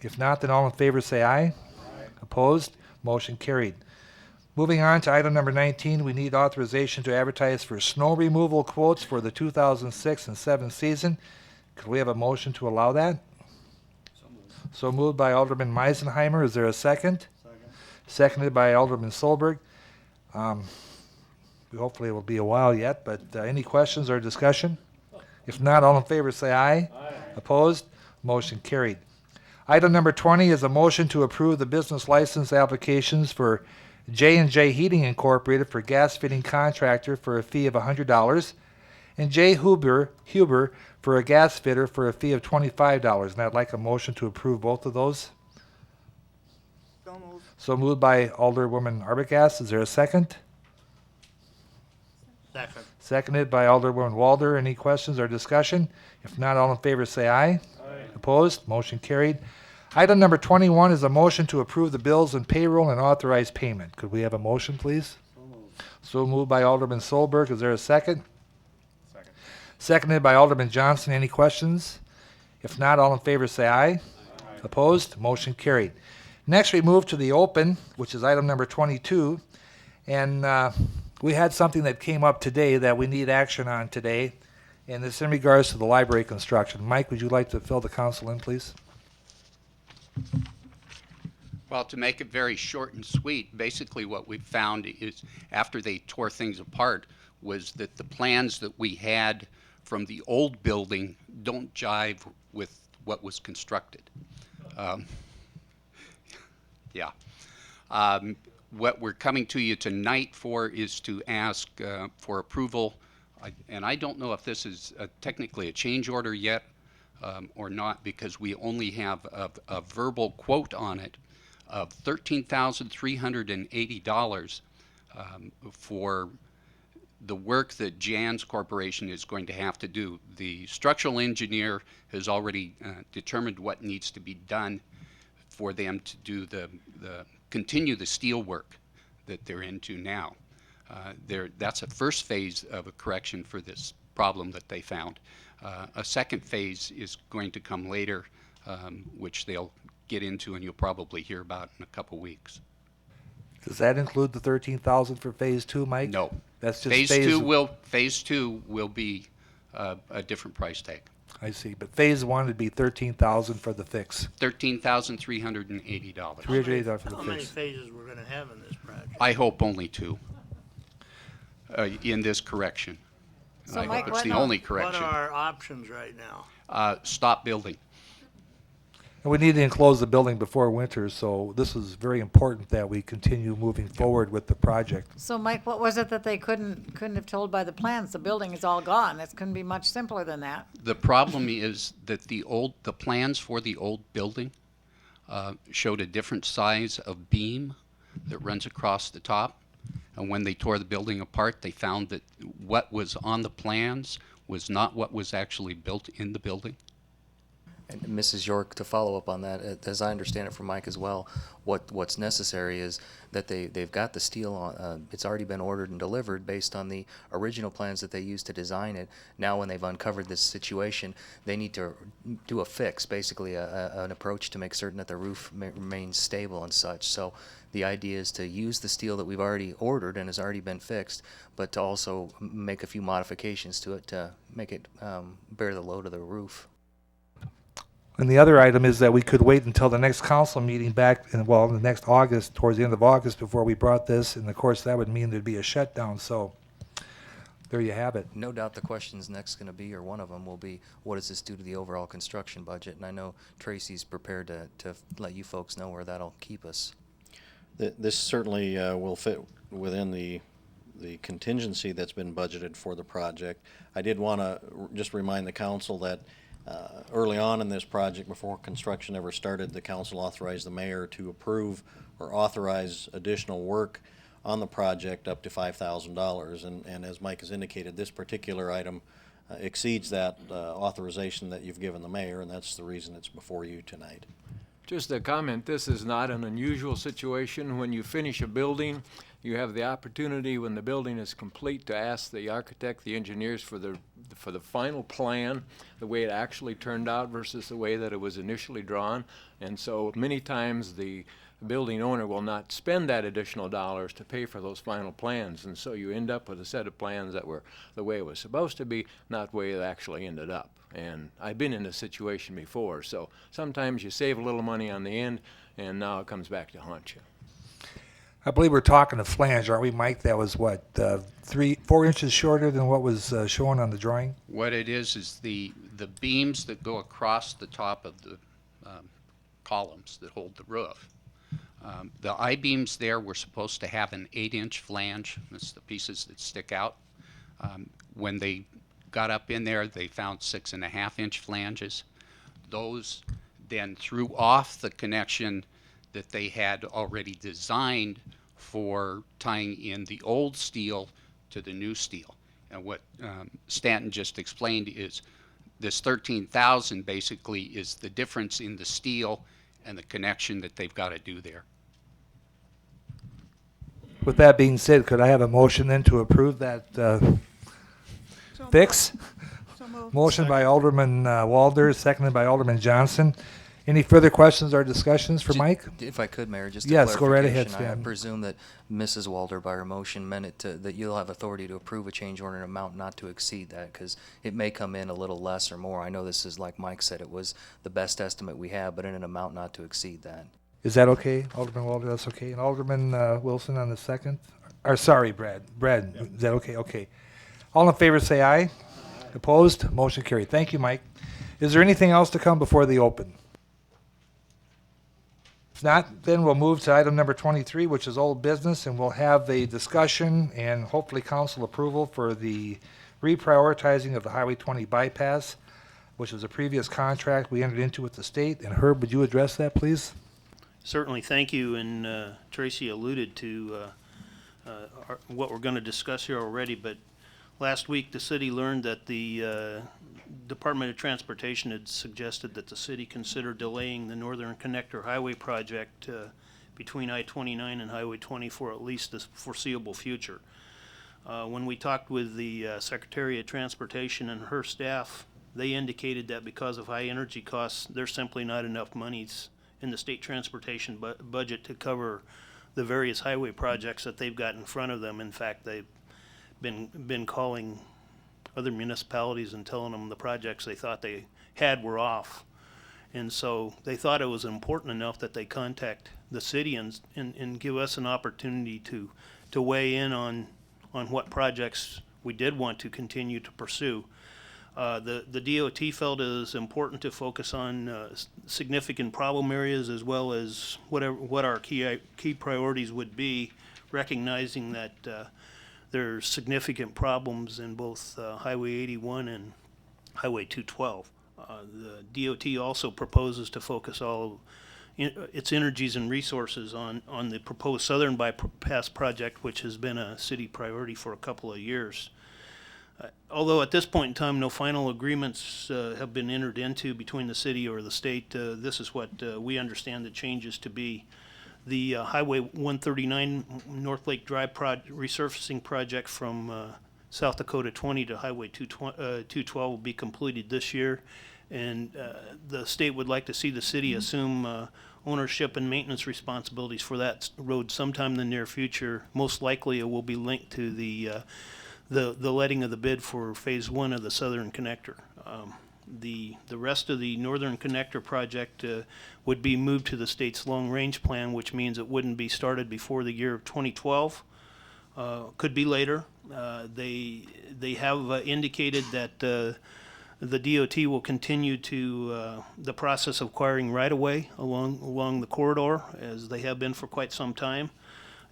If not, then all in favor say aye. Opposed? Motion carried. Moving on to item number 19, we need authorization to advertise for snow removal quotes for the 2006 and 7 season. Could we have a motion to allow that? So moved by Alderman Meisenheimer. Is there a second? Seconded by Alderman Solberg. Hopefully it will be a while yet, but any questions or discussion? If not, all in favor say aye. Opposed? Motion carried. Item number 20 is a motion to approve the business license applications for J&J Heating Incorporated for gas fitting contractor for a fee of $100, and J. Huber for a gas fitter for a fee of $25. And I'd like a motion to approve both of those. So moved. So moved by Alderwoman Arbogast. Is there a second? Second. Seconded by Alderwoman Walder. Any questions or discussion? If not, all in favor say aye. Opposed? Motion carried. Item number 21 is a motion to approve the bills and payroll and authorize payment. Could we have a motion, please? So moved by Alderman Solberg. Is there a second? Second. Seconded by Alderman Johnson. Any questions? If not, all in favor say aye. Opposed? Motion carried. Next, we move to the open, which is item number 22. And we had something that came up today that we need action on today, and it's in regards to the library construction. Mike, would you like to fill the council in, please? Well, to make it very short and sweet, basically what we found is after they tore things apart was that the plans that we had from the old building don't jive with what was constructed. What we're coming to you tonight for is to ask for approval, and I don't know if this is technically a change order yet or not, because we only have a verbal quote on it of $13,380 for the work that Jan's Corporation is going to have to do. The structural engineer has already determined what needs to be done for them to do continue the steel work that they're into now. That's a first phase of a correction for this problem that they found. A second phase is going to come later, which they'll get into and you'll probably hear about in a couple weeks. Does that include the $13,000 for phase 2, Mike? No. That's just Phase two will be a different price tag. I see, but phase 1 would be $13,000 for the fix. $13,380. $380 for the How many fix. phases we're gonna have in this project? I hope only 2 in this correction. So I Mike, hope it's the what- only What correction. are our options right now? Stop building. And we need to enclose the building before winter, so this is very important that we continue moving forward with the project. So Mike, what was it that they couldn't have told by the plans? The building is all gone. It couldn't be much simpler than that. The problem is that the plans for the old building showed a different size of beam that runs across the top. And when they tore the building apart, they found that what was on the plans was not what was actually built in the building. And Mrs. York, to follow up on that, as I understand it from Mike as well, what's necessary is that they've got the steel on, it's already been ordered and delivered based on the original plans that they used to design it. Now when they've uncovered this situation, they need to do a fix, basically an approach to make certain that the roof remains stable and such. So the idea is to use the steel that we've already ordered and has already been fixed, but to also make a few modifications to it to make it bear the load of the roof. And the other item is that we could wait until the next council meeting back in the next August, towards the end of August, before we brought this. And of course, that would mean there'd be a shutdown. So there you have it. No doubt the question's next going to be, or one of them will be, what does this do to the overall construction budget? And I know Tracy's prepared to let you folks know where that'll keep us. This certainly will fit within the contingency that's been budgeted for the project. I did want to just remind the council that early on in this project, before construction ever started, the council authorized the mayor to approve or authorize additional work on the project up to $5,000. And as Mike has indicated, this particular item exceeds that authorization that you've given the mayor, and that's the reason it's before you tonight. Just a comment, this is not an unusual situation. When you finish a building, you have the opportunity when the building is complete to ask the architect, the engineers for the final plan, the way it actually turned out versus the way that it was initially drawn. And so many times the building owner will not spend that additional dollars to pay for those final plans. And so you end up with a set of plans that were the way it was supposed to be, not the way it actually ended up. And I've been in this situation before, so sometimes you save a little money on the end, and now it comes back to haunt you. I believe we're talking a flange, aren't we, Mike? That was what, 4 inches shorter than what was shown on the drawing? What it is the beams that go across the top of the columns that hold the roof. The I-beams there were supposed to have an 8-inch flange. That's the pieces that stick out. When they got up in there, they found 6.5-inch flanges. Those then threw off the connection that they had already designed for tying in the old steel to the new steel. And what Stanton just explained is this 13,000 basically is the difference in the steel and the connection that they've got to do there. With that being said, could I have a motion then to approve that fix? Motion by Alderman Walder, seconded by Alderman Johnson. Any further questions or discussions for Mike? If I could, Mayor, just a Yes, go right ahead, clarification. I Stan. presume that Mrs. Walder, by her motion, meant it that you'll have authority to approve a change order in amount not to exceed that, because it may come in a little less or more. I know this is, like Mike said, it was the best estimate we have, but in an amount not to exceed that. Is that okay, Alderman Walder? That's okay. And Alderman Wilson on the second? Or sorry, Brad. Brad, is that okay? Okay. All in favor say aye. Opposed? Motion carried. Thank you, Mike. Is there anything else to come before the open? If not, then we'll move to item number 23, which is old business, and we'll have a discussion and hopefully council approval for the reprioritizing of the Highway 20 bypass, which was a previous contract we entered into with the state. And Herb, would you address that, please? Certainly, thank you. And Tracy alluded to what we're going to discuss here already, but last week the city learned that the Department of Transportation had suggested that the city consider delaying the Northern Connector Highway project between I-29 and Highway 20 for at least the foreseeable future. When we talked with the Secretary of Transportation and her staff, they indicated that because of high energy costs, there's simply not enough monies in the state transportation budget to cover the various highway projects that they've got in front of them. In fact, they've been calling other municipalities and telling them the projects they thought they had were off. And so they thought it was important enough that they contact the city and give us an opportunity to weigh in on what projects we did want to continue to pursue. The DOT felt it was important to focus on significant problem areas as well as what our key priorities would be, recognizing that there's significant problems in both Highway 81 and Highway 212. The DOT also proposes to focus all its energies and resources on the proposed Southern Bypass project, which has been a city priority for a couple of years. Although at this point in time no final agreements have been entered into between the city or the state, this is what we understand the changes to be. The Highway 139 North Lake Drive resurfacing project from South Dakota 20 to Highway 212 will be completed this year, and the state would like to see the city assume ownership and maintenance responsibilities for that road sometime in the near future. Most likely it will be linked to the letting of the bid for Phase 1 of the Southern Connector. The rest of the Northern Connector project would be moved to the state's long-range plan, which means it wouldn't be started before the year of 2012. Could be later. They have indicated that the DOT will continue to the process of acquiring right-of-way along the corridor, as they have been for quite some time,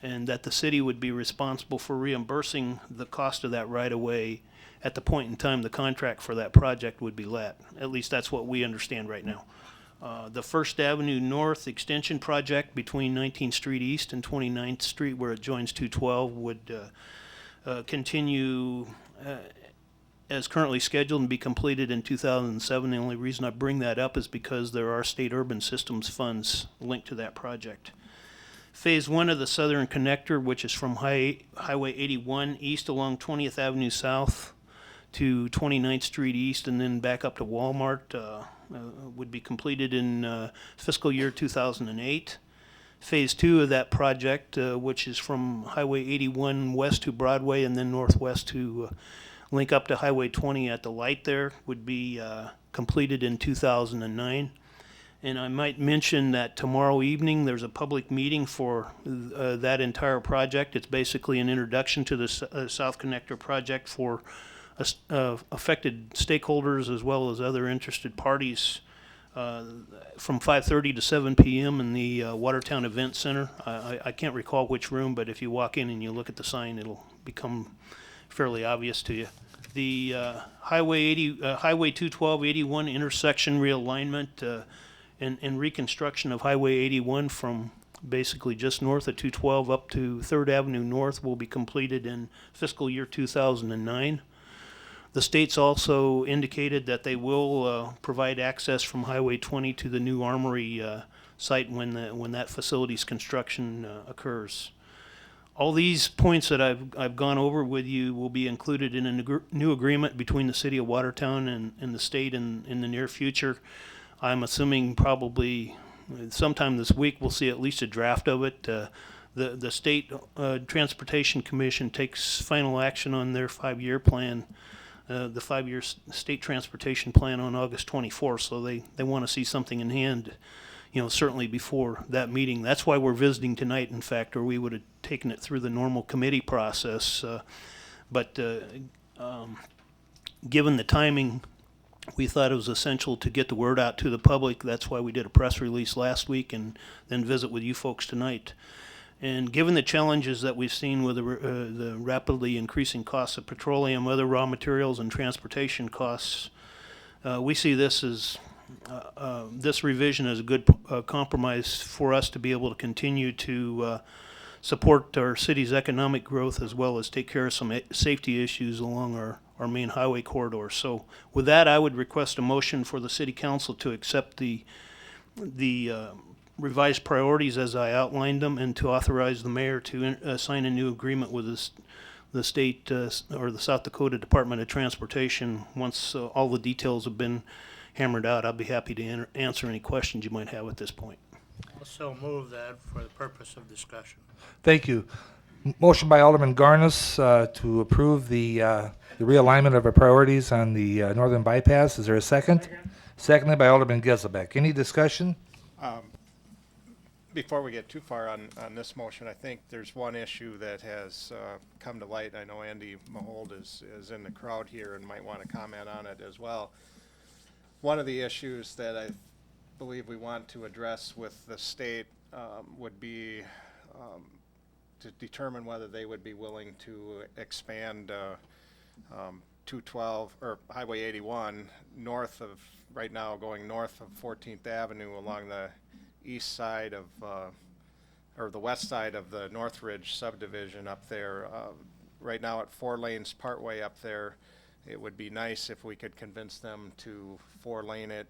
and that the city would be responsible for reimbursing the cost of that right-of-way at the point in time the contract for that project would be let. At least that's what we understand right now. The First Avenue North Extension project between 19th Street East and 29th Street, where it joins 212, would continue as currently scheduled and be completed in 2007. The only reason I bring that up is because there are state urban systems funds linked to that project. Phase 1 of the Southern Connector, which is from Highway 81 east along 20th Avenue South to 29th Street East and then back up to Walmart, would be completed in fiscal year 2008. Phase 2 of that project, which is from Highway 81 west to Broadway and then northwest to link up to Highway 20 at the light there, would be completed in 2009. And I might mention that tomorrow evening there's a public meeting for that entire project. It's basically an introduction to the South Connector project for affected stakeholders as well as other interested parties from 5:30 to 7 p.m. in the Watertown Event Center. I can't recall which room, but if you walk in and you look at the sign, it'll become fairly obvious to you. The Highway 212-81 intersection realignment and reconstruction of Highway 81 from basically just north of 212 up to 3rd Avenue North will be completed in fiscal year 2009. The state's also indicated that they will provide access from Highway 20 to the new Armory site when that facility's construction occurs. All these points that I've gone over with you will be included in a new agreement between the City of Watertown and the state in the near future. I'm assuming probably sometime this week we'll see at least a draft of it. The State Transportation Commission takes final action on their 5-year plan, the 5-year state transportation plan on August 24th, so they want to see something in hand, certainly before that meeting. That's why we're visiting tonight, in fact, or we would have taken it through the normal committee process. But given the timing, we thought it was essential to get the word out to the public. That's why we did a press release last week and then visit with you folks tonight. And given the challenges that we've seen with the rapidly increasing costs of petroleum, other raw materials, and transportation costs, we see this as this revision as a good compromise for us to be able to continue to support our city's economic growth as well as take care of some safety issues along our main highway corridor. So with that, I would request a motion for the City Council to accept the revised priorities as I outlined them and to authorize the mayor to sign a new agreement with the state or the South Dakota Department of Transportation. Once all the details have been hammered out, I'll be happy to answer any questions you might have at this point. Also move that for the purpose of discussion. Thank you. Motion by Alderman Garnis to approve the realignment of our priorities on the northern bypass. Is there a second? Seconded by Alderman Geselbeck. Any discussion? Before we get too far on this motion, I think there's one issue that has come to light. I know Andy Mahold is in the crowd here and might want to comment on it as well. One of the issues that I believe we want to address with the state would be to determine whether they would be willing to expand 212 or Highway 81 north of, right now going north of 14th Avenue along the east side of, or the west side of the Northridge subdivision up there. Right now at 4 lanes partway up there, it would be nice if we could convince them to 4-lane it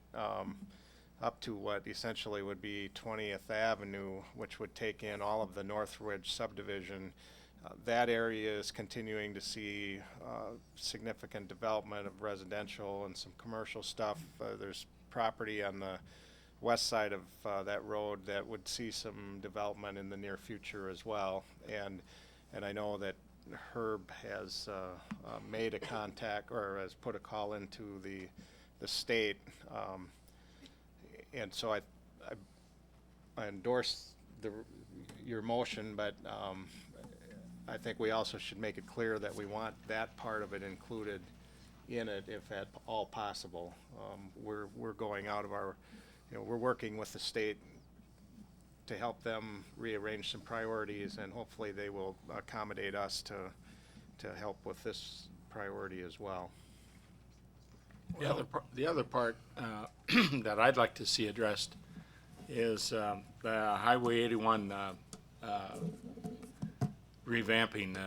up to what essentially would be 20th Avenue, which would take in all of the Northridge subdivision. That area is continuing to see significant development of residential and some commercial stuff. There's property on the west side of that road that would see some development in the near future as well. And I know that Herb has made a contact or has put a call into the state, and so I endorse your motion, but I think we also should make it clear that we want that part of it included in it if at all possible. We're going out of our, we're working with the state to help them rearrange some priorities, and hopefully they will accommodate us to help with this priority as well. The other part that I'd like to see addressed is the Highway 81 revamping,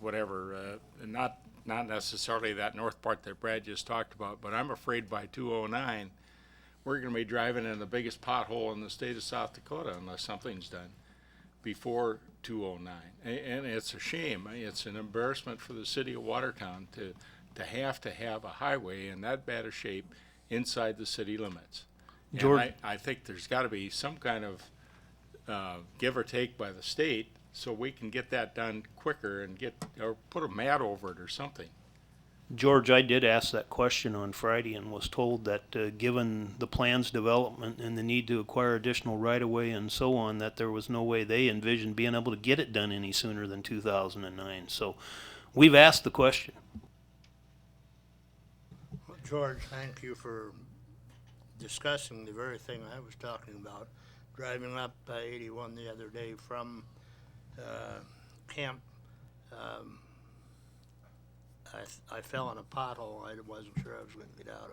whatever, not not necessarily that north part that Brad just talked about, but I'm afraid by 209, we're gonna be driving in the biggest pothole in the state of South Dakota unless something's done before 209. And it's a shame. It's an embarrassment for the city of Watertown to have a highway in that bad a shape inside the city limits. And George- I think there's gotta be some kind of give or take by the state so we can get that done quicker and or put a mat over it or something. George, I did ask that question on Friday and was told that given the plan's development and the need to acquire additional right-of-way and so on, that there was no way they envisioned being able to get it done any sooner than 2009. So we've asked the question. Well, George, thank you for discussing the very thing I was talking about. Driving up 81 the other day from camp, I fell in a pothole I wasn't sure I was going to get out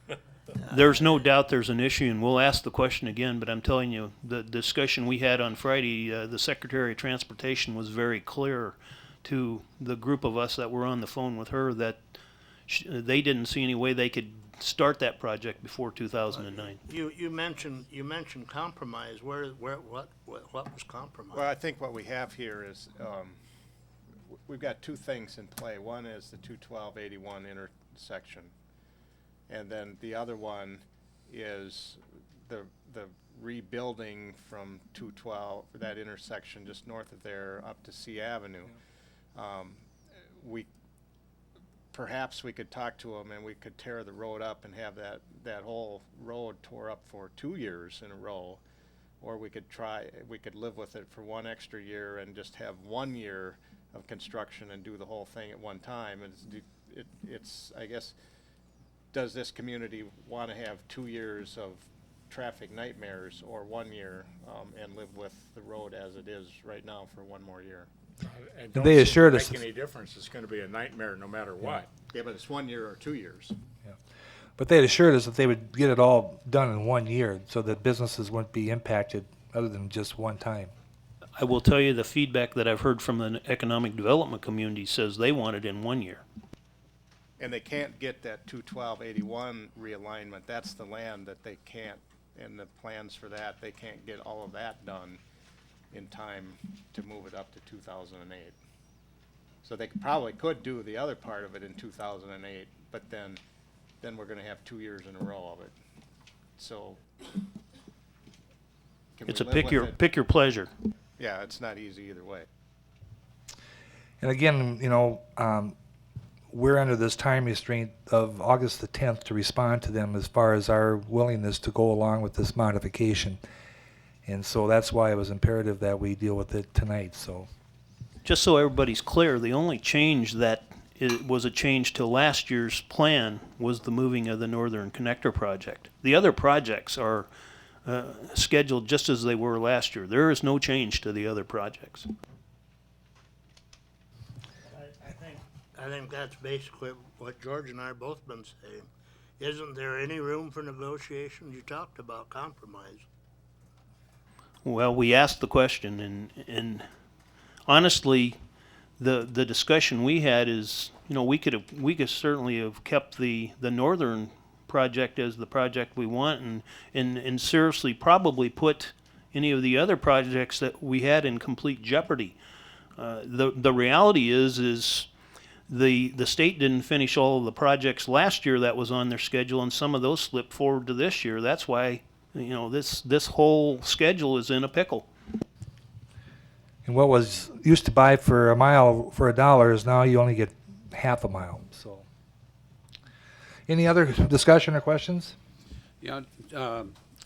of. There's no doubt there's an issue, and we'll ask the question again, but I'm telling you, the discussion we had on Friday, the Secretary of Transportation was very clear to the group of us that were on the phone with her that they didn't see any way they could start that project before 2009. You mentioned compromise. What was compromise? Well, I think what we have here is, we've got two things in play. One is the 212-81 intersection. And then the other one is the rebuilding from 212, that intersection just north of there up to C Avenue. Perhaps we could talk to them and we could tear the road up and have that whole road tore up for 2 years in a row. Or we could live with it for 1 extra year and just have 1 year of construction and do the whole thing at one time. And it's I guess, does this community want to have 2 years of traffic nightmares or 1 year and live with the road as it is right now for 1 more year? And They don't seem to assured us make it's- any difference. It's gonna be a nightmare no matter what. Yeah, but it's 1 year or 2 years. But they had assured us that they would get it all done in 1 year, so that businesses wouldn't be impacted other than just one time. I will tell you the feedback that I've heard from the economic development community says they want it in 1 year. And they can't get that 212-81 realignment. That's the land that they can't, and the plans for that, they can't get all of that done in time to move it up to 2008. So they probably could do the other part of it in 2008, but then we're gonna have 2 years in a row of it. So. can It's we a live with it? pick your pleasure. Yeah, it's not easy either way. And again, we're under this time restraint of August the 10th to respond to them as far as our willingness to go along with this modification. And so that's why it was imperative that we deal with it tonight, so. Just so everybody's clear, the only change that was a change to last year's plan was the moving of the Northern Connector project. The other projects are scheduled just as they were last year. There is no change to the other projects. I think that's basically what George and I have both been saying. Isn't there any room for negotiation? You talked about compromise. Well, we asked the question, and honestly, the discussion we had is, we could certainly have kept the northern project as the project we want, and seriously probably put any of the other projects that we had in complete jeopardy. The reality is the state didn't finish all of the projects last year that was on their schedule, and some of those slipped forward to this year. That's why this whole schedule is in a pickle. And what was used to buy for a mile for $1 is now you only get half a mile, so. Any other discussion or questions? Yeah,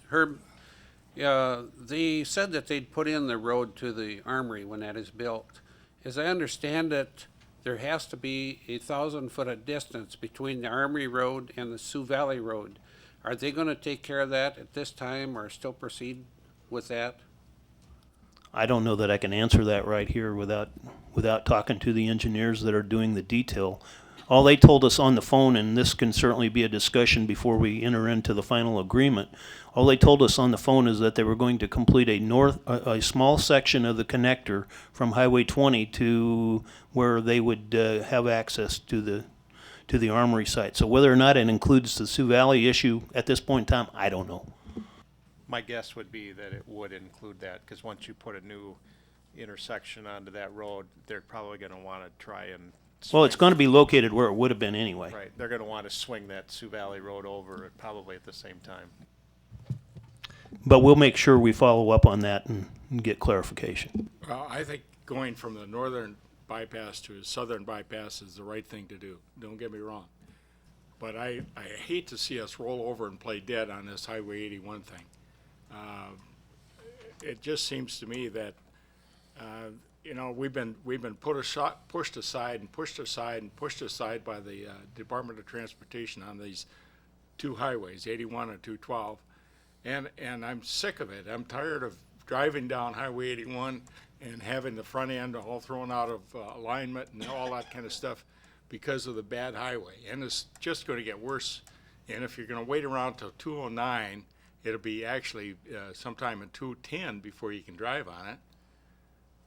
Herb, they said that they'd put in the road to the armory when that is built. As I understand it, there has to be 1,000-foot of distance between the Armory Road and the Sioux Valley Road. Are they going to take care of that at this time or still proceed with that? I don't know that I can answer that right here without talking to the engineers that are doing the detail. All they told us on the phone, and this can certainly be a discussion before we enter into the final agreement, all they told us on the phone is that they were going to complete a small section of the connector from Highway 20 to where they would have access to the armory site. So whether or not it includes the Sioux Valley issue at this point in time, I don't know. My guess would be that it would include that, because once you put a new intersection onto that road, they're probably gonna wanna try and. Well, it's swing- going to be located where it would have been anyway. Right, they're gonna wanna swing that Sioux Valley Road over probably at the same time. But we'll make sure we follow up on that and get clarification. Well, I think going from the northern bypass to the southern bypass is the right thing to do. Don't get me wrong. But I hate to see us roll over and play dead on this Highway 81 thing. It just seems to me that, you know, we've been pushed aside and pushed aside and pushed aside by the Department of Transportation on these two highways, 81 and 212. And I'm sick of it. I'm tired of driving down Highway 81 and having the front end all thrown out of alignment and all that kind of stuff because of the bad highway. And it's just going to get worse. And if you're going to wait around till 209, it'll be actually sometime in 210 before you can drive on it.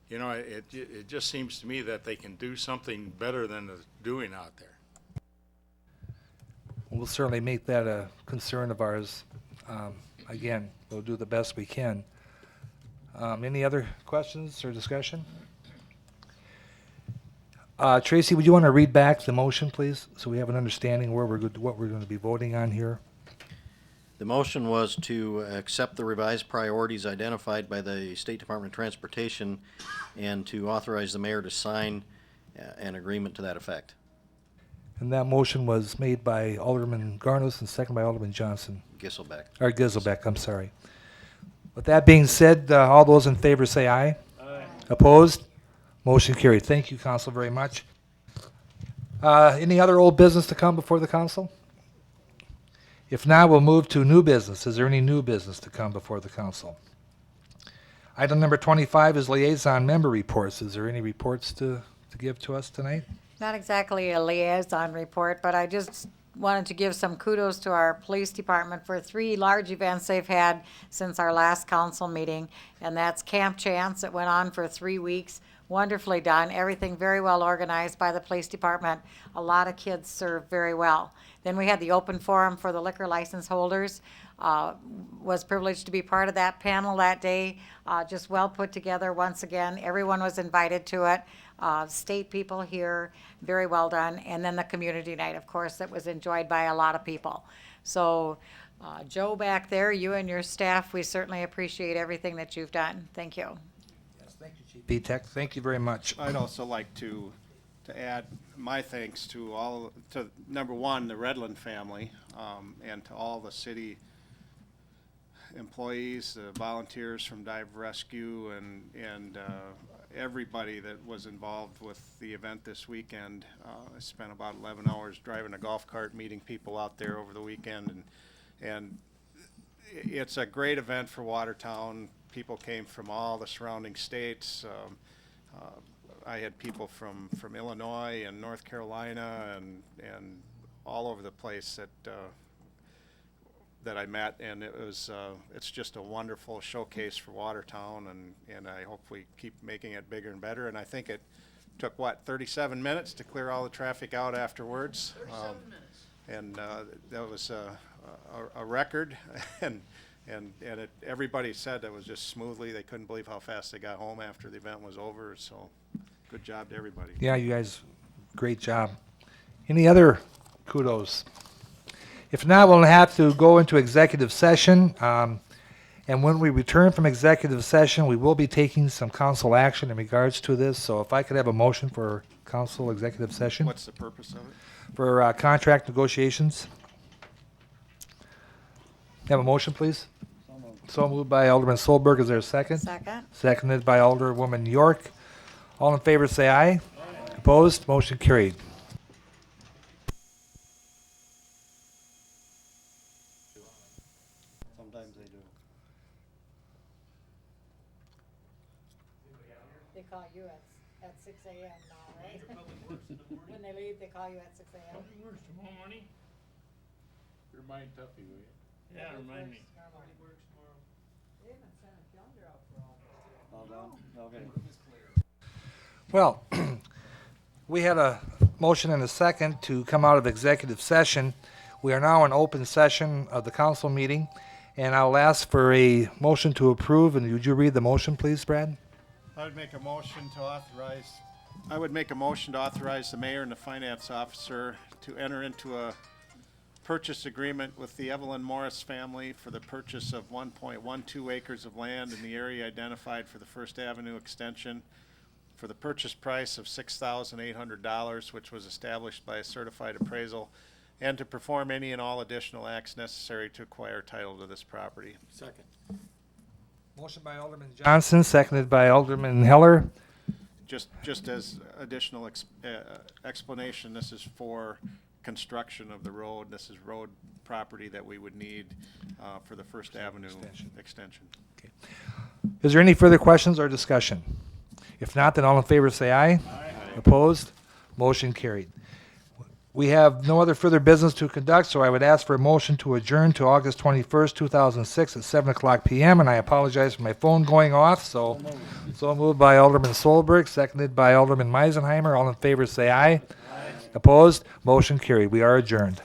You know, it just seems to me that they can do something better than they're doing out there. We'll certainly make that a concern of ours. Again, we'll do the best we can. Any other questions or discussion? Tracy, would you want to read back the motion, please, so we have an understanding where what we're going to be voting on here? The motion was to accept the revised priorities identified by the State Department of Transportation and to authorize the mayor to sign an agreement to that effect. And that motion was made by Alderman Garnos and seconded by Alderman Johnson. Gisselbeck. Or Giselbeck, I'm sorry. With that being said, all those in favor say aye. Aye. Opposed? Motion carried. Thank you, Council, very much. Any other old business to come before the council? If not, we'll move to new business. Is there any new business to come before the council? Item number 25 is liaison member reports. Is there any reports to give to us tonight? Not exactly a liaison report, but I just wanted to give some kudos to our police department for 3 large events they've had since our last council meeting. And that's Camp Chance. It went on for 3 weeks. Wonderfully done. Everything very well organized by the police department. A lot of kids served very well. Then we had the open forum for the liquor license holders. Was privileged to be part of that panel that day. Just well put together once again. Everyone was invited to it. State people here, very well done. And then the community night, of course, that was enjoyed by a lot of people. So Joe back there, you and your staff, we certainly appreciate everything that you've done. Thank you. Yes, thank you, Chief B-Tech. Thank you very much. I'd also like to add my thanks to number one, the Redland family, and to all the city employees, the volunteers from Dive Rescue, and everybody that was involved with the event this weekend. I spent about 11 hours driving a golf cart, meeting people out there over the weekend, and it's a great event for Watertown. People came from all the surrounding states. I had people from Illinois and North Carolina and all over the place that I met, and it's just a wonderful showcase for Watertown, and I hope we keep making it bigger and better. And I think it took 37 minutes to clear all the traffic out afterwards. 37 minutes. And that was a record, and everybody said it was just smoothly. They couldn't believe how fast they got home after the event was over. So, good job to everybody. Yeah, you guys, great job. Any other kudos? If not, we'll have to go into executive session. And when we return from executive session, we will be taking some council action in regards to this. So if I could have a motion for council executive session. What's the purpose of it? For contract negotiations. Have a motion, please? So moved by Alderman Solberg. Is there a second? Second. Seconded by Alderwoman York. All in favor say aye. Aye. Opposed? Motion carried. Sometimes they do. They call you At 6 a.m. now, right? When they leave, they call you at 6 a.m. Works tomorrow morning. Remind Tuffy, will you? Yeah, remind me. They haven't sent a calendar out for all this. Okay. Well, we had a motion and a second to come out of executive session. We are now in open session of the council meeting, and I'll ask for a motion to approve, and would you read the motion, please, Brad? I would make a motion to authorize the mayor and the finance officer to enter into a purchase agreement with the Evelyn Morris family for the purchase of 1.12 acres of land in the area identified for the First Avenue extension for the purchase price of $6,800, which was established by a certified appraisal, and to perform any and all additional acts necessary to acquire title to this property. Second. Motion by Alderman Johnson, seconded by Alderman Heller. Just as additional explanation, this is for construction of the road. This is road property that we would need for the First Avenue extension. Is there any further questions or discussion? If not, then all in favor say aye. Aye. Opposed? Motion carried. We have no other further business to conduct, so I would ask for a motion to adjourn to August 21st, 2006 at 7:00 p.m. And I apologize for my phone going off, so moved by Alderman Solberg, seconded by Alderman Meisenheimer. All in favor say aye. Aye. Opposed? Motion carried. We are adjourned.